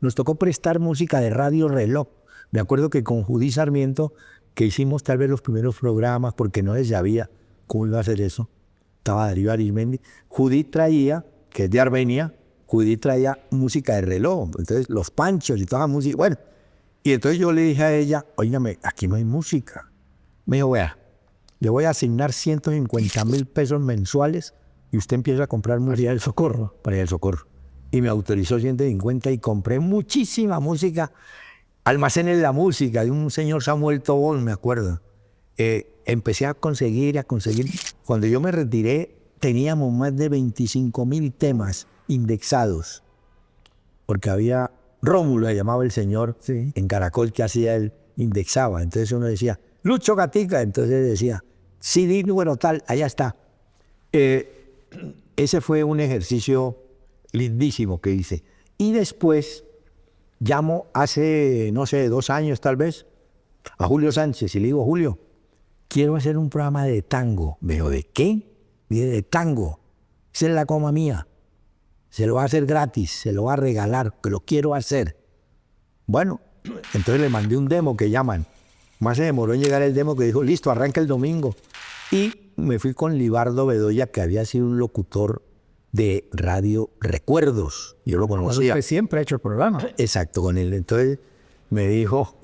nos tocó prestar música de radio reloj. Me acuerdo que con Judí Sarmiento, que hicimos tal vez los primeros programas, porque no se sabía cómo iba a hacer eso. Estaba Darío Arismendi. Judí traía, que es de Armenia, Judí traía música de reloj. Entonces, los Panchos y toda la música. Bueno, y entonces yo le dije a ella, óigame, aquí no hay música. Me dijo, vea, le voy a asignar 150,000 pesos mensuales y usted empieza a comprar música. María del Socorro. María del Socorro. Y me autorizó 150 y compré muchísima música. Almacenes la música de un señor Samuel Tobón, me acuerdo. Empecé a conseguir. Cuando yo me retiré, teníamos más de 25,000 temas indexados. Porque había, Rómulo se llamaba el señor, Sí. en Caracol, que hacía él, indexaba. Entonces uno decía, Lucho Gatica, entonces decía, CD número tal, allá está. Ese fue un ejercicio lindísimo que hice. Y después llamo hace, no sé, 2 años tal vez, a Julio Sánchez y le digo, Julio, quiero hacer un programa de tango. Me dijo, ¿de qué? Dije, de tango. Esa es la coma mía. Se lo va a hacer gratis, se lo va a regalar, que lo quiero hacer. Bueno, entonces le mandé un demo que llaman. Más se demoró en llegar el demo que dijo, listo, arranca el domingo. Y me fui con Libardo Bedoya, que había sido un locutor de Radio Recuerdos. Yo lo conocía. Usted siempre ha hecho el programa. Exacto, con él. Entonces me dijo,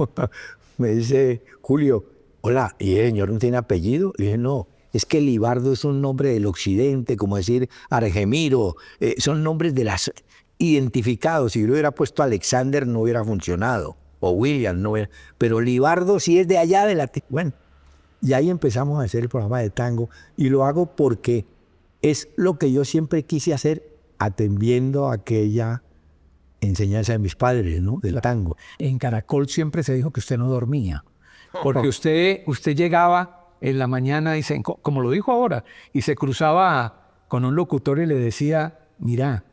me dice, Julio, hola, ¿y el señor no tiene apellido? Le dije, no, es que Libardo es un nombre del occidente, como decir Argemiro, son nombres de las identificados. Si yo le hubiera puesto Alexander no hubiera funcionado, o William no hubiera, pero Libardo sí es de allá de la... Bueno, y ahí empezamos a hacer el programa de tango, y lo hago porque es lo que yo siempre quise hacer, atendiendo a aquella enseñanza de mis padres, ¿no? Del tango. En Caracol siempre se dijo que usted no dormía, porque usted llegaba en la mañana, y como lo dijo ahora, y se cruzaba con un locutor y le decía, mira,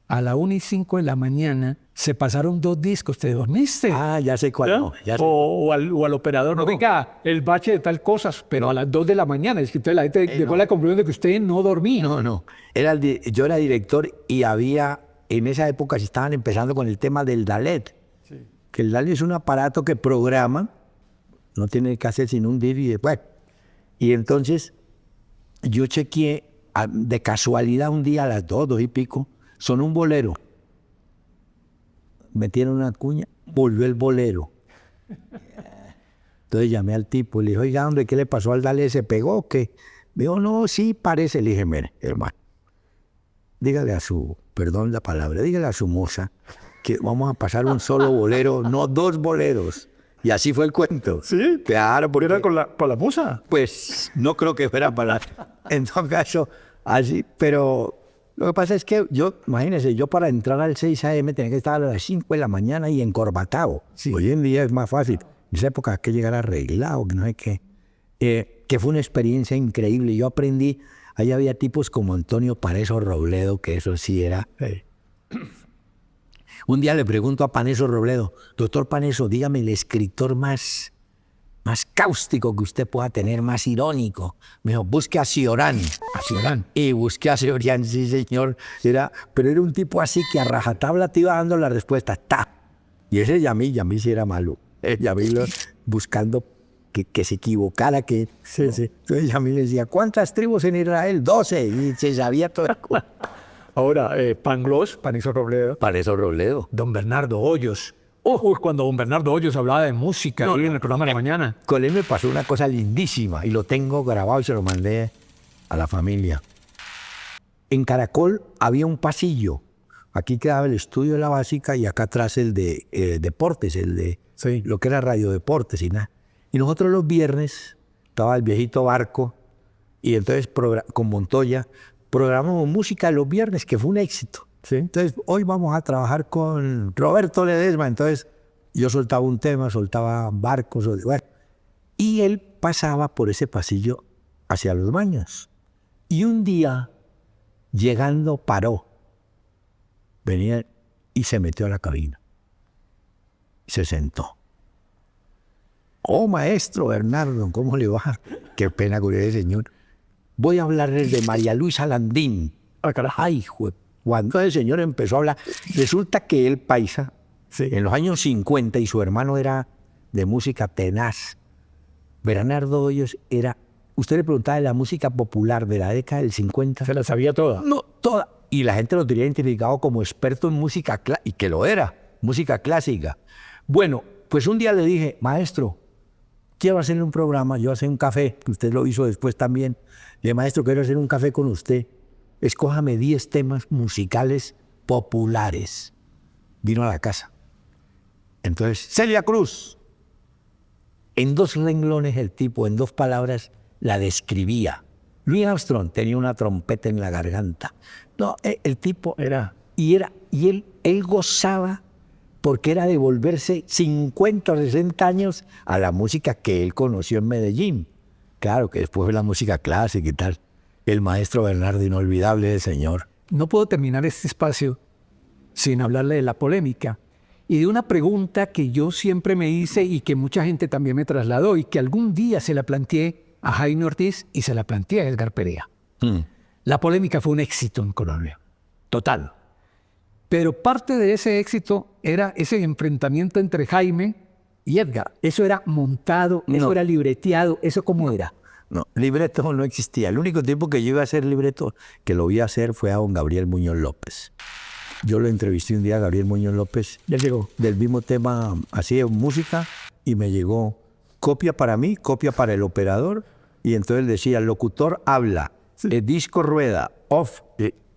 a la 1:05 de la mañana se pasaron 2 discos, ¿te dormiste? Ah, ya sé cuál. No, ya sé. O al operador, no, venga, el bache de tal cosas, pero a las 2 de la mañana. Es que entonces la gente llegó a la conclusión de que usted no dormía. No. Yo era director y había, en esa época se estaban empezando con el tema del Dalet. Sí. Que el Dalet es un aparato que programa, no tiene que hacer sino un dir y después. Y entonces yo chequeé de casualidad un día a las 2 y pico, sonó un bolero. Metieron una cuña, volvió el bolero. Entonces llamé al tipo y le dije, oiga, hombre, ¿qué le pasó al Dalet? ¿Se pegó o qué? Me dijo, no, sí, parece. Le dije, mire, hermano, dígale a su, perdón la palabra, dígale a su moza que vamos a pasar un solo bolero, no 2 boleros. Y así fue el cuento. Sí, claro, porque era con la musa. Pues no creo que fuera para... En todo caso, así, pero... Lo que pasa es que yo, imagínense, yo para entrar al 6 AM tenía que estar a las 5 de la mañana y encorbatado. Sí. Hoy en día es más fácil. En esa época hay que llegar arreglado, que no sé qué. Que fue una experiencia increíble. Yo aprendí, ahí había tipos como Antonio Paneso Robledo, que eso sí era... Un día le pregunto a Paneso Robledo, doctor Paneso, dígame el escritor más cáustico que usted pueda tener, más irónico. Me dijo, busque a Ciorán. A Ciorán. Y busqué a Ciorán, sí, señor. Pero era un tipo así que a rajatabla te iba dando la respuesta. ¡Ta! Y ese Yamil sí era malo. Yamil buscando que se equivocara. Sí. Entonces Yamil decía, ¿cuántas tribus en Israel? 12. Y se sabía todo. Ahora, Pangloss, Paneso Robledo. Paneso Robledo. Don Bernardo Hoyos. Cuando don Bernardo Hoyos hablaba de música en el programa de la mañana. Con él me pasó una cosa lindísima y lo tengo grabado y se lo mandé a la familia. En Caracol había un pasillo. Aquí quedaba el estudio de la básica y acá atrás el de deportes, sí, lo que era Radio Deportes y nada. Y nosotros los viernes, estaba el viejito Barco y entonces con Montoya programamos música los viernes, que fue un éxito. Sí. Entonces, hoy vamos a trabajar con Roberto Ledesma. Entonces, yo soltaba un tema, soltaba Barcos, bueno. Y él pasaba por ese pasillo hacia los baños. Y un día, llegando, paró. Venía y se metió a la cabina. Se sentó. Oh, maestro Bernardo, ¿cómo le va? Qué pena con ese señor. Voy a hablarles de María Luisa Landín. Ay, cuando el señor empezó a hablar, resulta que él, paisa, en los años 50, y su hermano era de música tenaz. Bernardo Hoyos era, usted le preguntaba de la música popular de la década del 50. Se la sabía toda. No, toda. Y la gente lo tenía identificado como experto en música clásica, y que lo era, música clásica. Bueno, pues un día le dije, maestro, quiero hacerle un programa, yo hacer un café, que usted lo hizo después también. Le dije, maestro, quiero hacer un café con usted. Escójame 10 temas musicales populares. Vino a la casa. Entonces, Celia Cruz. En 2 renglones el tipo, en 2 palabras, la describía. Louis Armstrong tenía una trompeta en la garganta. No, el tipo era... Y él gozaba porque era devolverse 50 o 60 años a la música que él conoció en Medellín. Claro, que después fue la música clásica y tal. El maestro Bernardo, inolvidable el señor. No puedo terminar este espacio sin hablarle de la polémica y de una pregunta que yo siempre me hice y que mucha gente también me trasladó y que algún día se la planteé a Jaime Ortiz y se la planteé a Edgar Perea. La polémica fue un éxito en Colombia, total. Pero parte de ese éxito era ese enfrentamiento entre Jaime y Edgar. Eso era montado, eso era libreteado, ¿eso cómo era? No, libreto no existía. El único tiempo que yo iba a hacer libreto, que lo vi hacer, fue a don Gabriel Muñoz López. Yo lo entrevisté un día a Gabriel Muñoz López. Ya llegó. Del mismo tema, así de música, y me llegó copia para mí, copia para el operador, y entonces decía, el locutor habla, el disco rueda, off.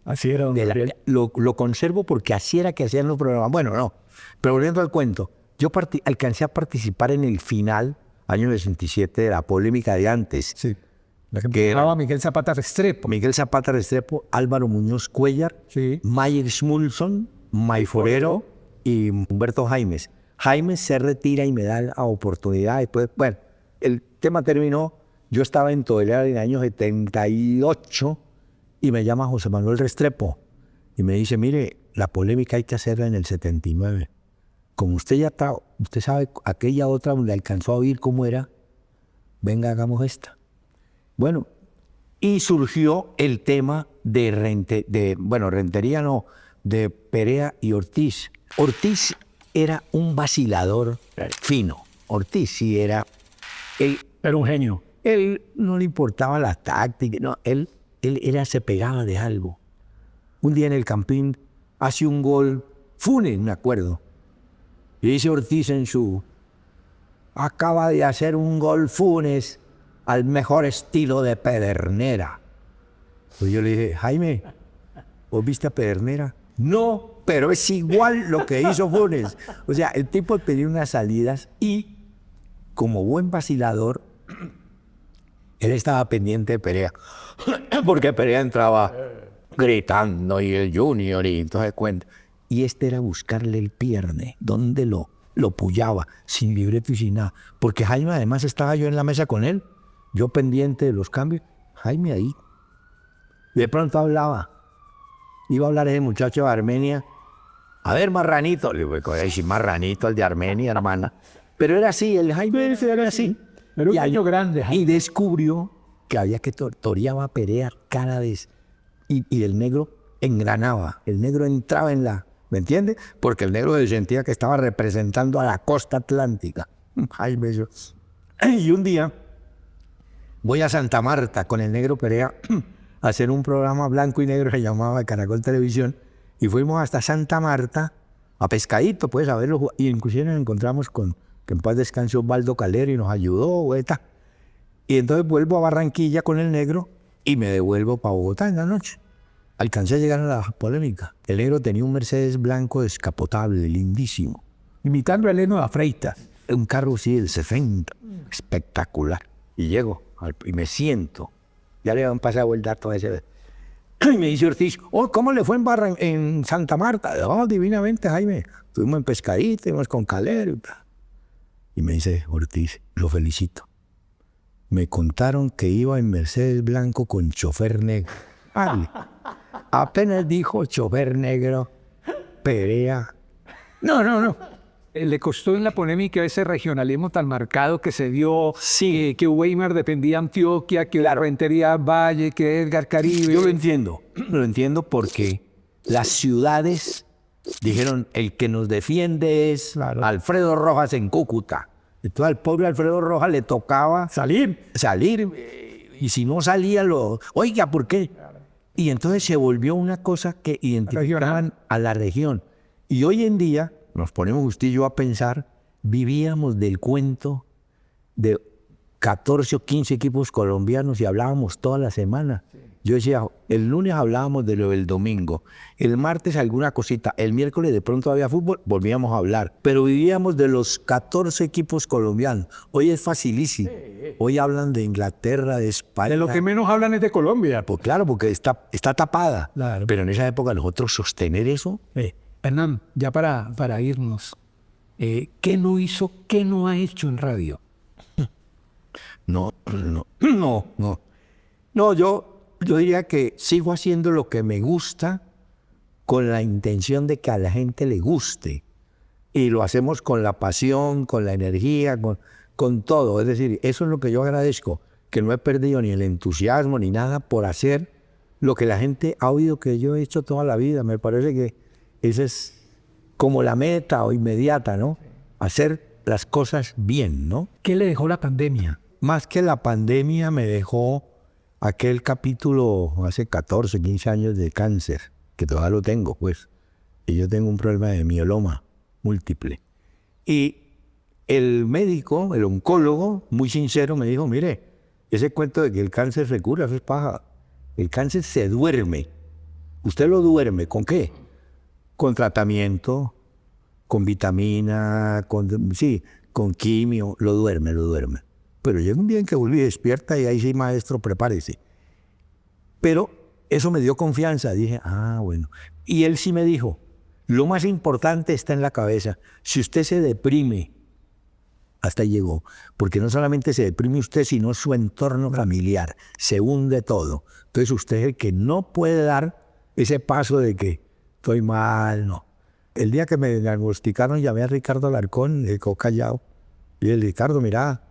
Así era, don Gabriel. Lo conservo porque así era que hacían los programas. Bueno, no. Pero volviendo al cuento, yo alcancé a participar en el final, año 67, de la polémica de antes. Sí. La que era Miguel Zapata Restrepo. Miguel Zapata Restrepo, Álvaro Muñoz Cuellar, Sí. Mayer Schmulson, Mayforero y Humberto Jaimes. Jaimes se retira y me da la oportunidad. Después, bueno, el tema terminó. Yo estaba en Todelera en el año 78 y me llama José Manuel Restrepo y me dice, mire, la polémica hay que hacerla en el 79. Como usted ya está, usted sabe aquella otra donde alcanzó a oír cómo era, venga, hagamos esta. Bueno, y surgió el tema de Rentería no, de Perea y Ortiz. Ortiz era un vacilador fino. Ortiz sí era... Era un genio. Él no le importaba la táctica, no, él se pegaba de algo. Un día en el Campín hace un gol, Funes, me acuerdo. Y dice Ortiz acaba de hacer un gol Funes al mejor estilo de Pedernera. Pues yo le dije, Jaime, ¿vos viste a Pedernera? No, pero es igual lo que hizo Funes. O sea, el tipo pedía unas salidas y, como buen vacilador, él estaba pendiente de Perea, porque Perea entraba gritando y el Junior y entonces cuenta. Y este era buscarle el pierne, donde lo pullaba, sin libreto y sin nada. Porque Jaime además estaba yo en la mesa con él, yo pendiente de los cambios, Jaime ahí. De pronto iba a hablar ese muchacho de Armenia. A ver, Marranito. Le digo, sí, Marranito, el de Armenia, hermana. Pero era así, el Jaime era así. Era un año grande. Y descubrió que había que toreaba a Perea cada vez. Y el negro engranaba. El negro entraba en la... ¿Me entiende? Porque el negro se sentía que estaba representando a la costa atlántica. Jaime, yo. Y un día voy a Santa Marta con el negro Perea a hacer un programa blanco y negro que se llamaba Caracol Televisión. Y fuimos hasta Santa Marta a pescadito, pues, a verlo. Y inclusive nos encontramos con... que en paz descanse Osvaldo Calero y nos ayudó, güeta. Y entonces vuelvo a Barranquilla con el negro y me devuelvo para Bogotá en la noche. Alcancé a llegar a la polémica. El negro tenía un Mercedes blanco descapotable, lindísimo. Imitando a Eleno de Freitas. Un carro sí del 60, espectacular. Y llego y me siento. Ya le han pasado el dato a ese. Y me dice Ortiz, ¿cómo le fue en Santa Marta? Divinamente, Jaime. Estuvimos en pescadito, estuvimos con Calero y tal. Y me dice Ortiz, lo felicito. me contaron que iba en Mercedes blanco con chofer negro. Ay, apenas dijo chofer negro, Perea. No. Le costó en la polémica ese regionalismo tan marcado que se dio, que Weimar dependía de Antioquia, que la Rentería Valle, que Edgar Caribe. Yo lo entiendo porque las ciudades dijeron, el que nos defiende es Alfredo Rojas en Cúcuta. Entonces al pobre Alfredo Rojas le tocaba salir, y si no salía, oiga, ¿por qué? Y entonces se volvió una cosa que identificaban a la región. Y hoy en día, nos ponemos usted y yo a pensar, vivíamos del cuento de 14 o 15 equipos colombianos y hablábamos toda la semana. Yo decía, el lunes hablábamos de lo del domingo, el martes alguna cosita, el miércoles de pronto había fútbol, volvíamos a hablar, pero vivíamos de los 14 equipos colombianos. Hoy es facilísimo, hoy hablan de Inglaterra, de España. De lo que menos hablan es de Colombia. Pues claro, porque está tapada, Claro. pero en esa época nosotros sostener eso... Hernán, ya para irnos, ¿qué no hizo, qué no ha hecho en radio? No, yo diría que sigo haciendo lo que me gusta con la intención de que a la gente le guste. Y lo hacemos con la pasión, con la energía, con todo. Es decir, eso es lo que yo agradezco, que no he perdido ni el entusiasmo ni nada por hacer lo que la gente ha oído que yo he hecho toda la vida. Me parece que esa es como la meta o inmediata, ¿no? Hacer las cosas bien, ¿no? ¿Qué le dejó la pandemia? Más que la pandemia me dejó aquel capítulo hace 14, 15 años de cáncer, que todavía lo tengo, pues. Y yo tengo un problema de mieloma múltiple. Y el médico, el oncólogo, muy sincero, me dijo, mire, ese cuento de que el cáncer se cura, eso es paja. El cáncer se duerme. ¿Usted lo duerme? ¿Con qué? Con tratamiento, con vitamina, con quimio, lo duerme. Pero llega un día en que volví despierta y ahí sí, maestro, prepárese. Pero eso me dio confianza. Dije, bueno. Y él sí me dijo, lo más importante está en la cabeza. Si usted se deprime, hasta ahí llegó. Porque no solamente se deprime usted, sino su entorno familiar. Se hunde todo. Entonces usted es el que no puede dar ese paso de que estoy mal, no. El día que me diagnosticaron, llamé a Ricardo Alarcón, le quedó callado. Y le dije, Ricardo, mira,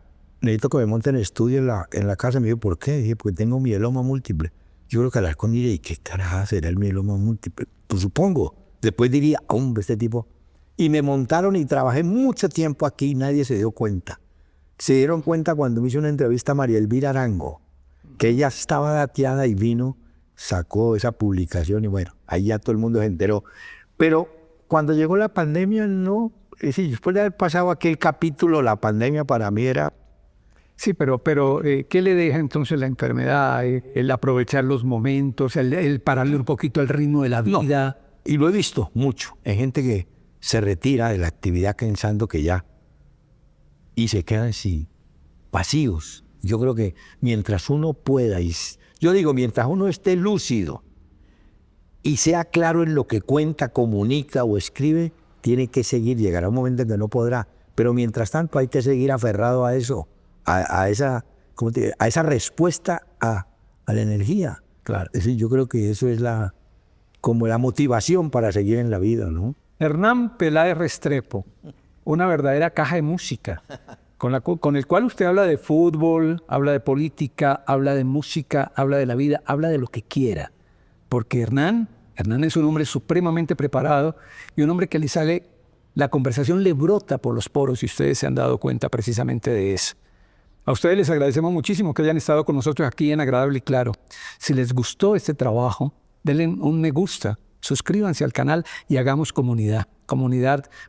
necesito que me monten estudio en la casa. Me dijo, ¿por qué? Dije, porque tengo mieloma múltiple. Yo creo que Alarcón diría, ¿y qué carajo será el mieloma múltiple? Pues supongo. Después diría, hombre, este tipo. Y me montaron y trabajé mucho tiempo aquí y nadie se dio cuenta. Se dieron cuenta cuando me hizo una entrevista a María Elvira Arango, que ella estaba dateada y vino, sacó esa publicación y bueno, ahí ya todo el mundo se enteró. Pero cuando llegó la pandemia, no. Es decir, después de haber pasado aquel capítulo, la pandemia para mí era... Sí, pero ¿qué le deja entonces la enfermedad? El aprovechar los momentos, el pararle un poquito el ritmo de la vida. No, y lo he visto mucho. Hay gente que se retira de la actividad pensando que ya, y se quedan así, vacíos. Yo creo que mientras uno pueda, yo digo, mientras uno esté lúcido y sea claro en lo que cuenta, comunica o escribe, tiene que seguir. Llegará un momento en que no podrá. Pero mientras tanto hay que seguir aferrado a eso, a esa respuesta a la energía. Claro. Es decir, yo creo que eso es como la motivación para seguir en la vida, ¿no? Hernán Peláez Restrepo, una verdadera caja de música, con el cual usted habla de fútbol, habla de política, habla de música, habla de la vida, habla de lo que quiera. Porque Hernán es un hombre supremamente preparado y un hombre que le sale, la conversación le brota por los poros y ustedes se han dado cuenta precisamente de eso. A ustedes les agradecemos muchísimo que hayan estado con nosotros aquí en Agradable y Claro. Si les gustó este trabajo, denle un me gusta, suscríbanse al canal y hagamos comunidad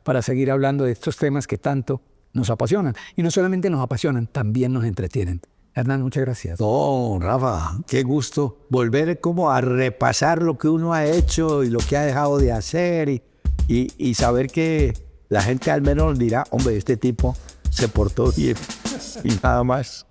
para seguir hablando de estos temas que tanto nos apasionan. Y no solamente nos apasionan, también nos entretienen. Hernán, muchas gracias. No, Rafa, qué gusto volver como a repasar lo que uno ha hecho y lo que ha dejado de hacer y saber que la gente al menos dirá, hombre, este tipo se portó bien y nada más.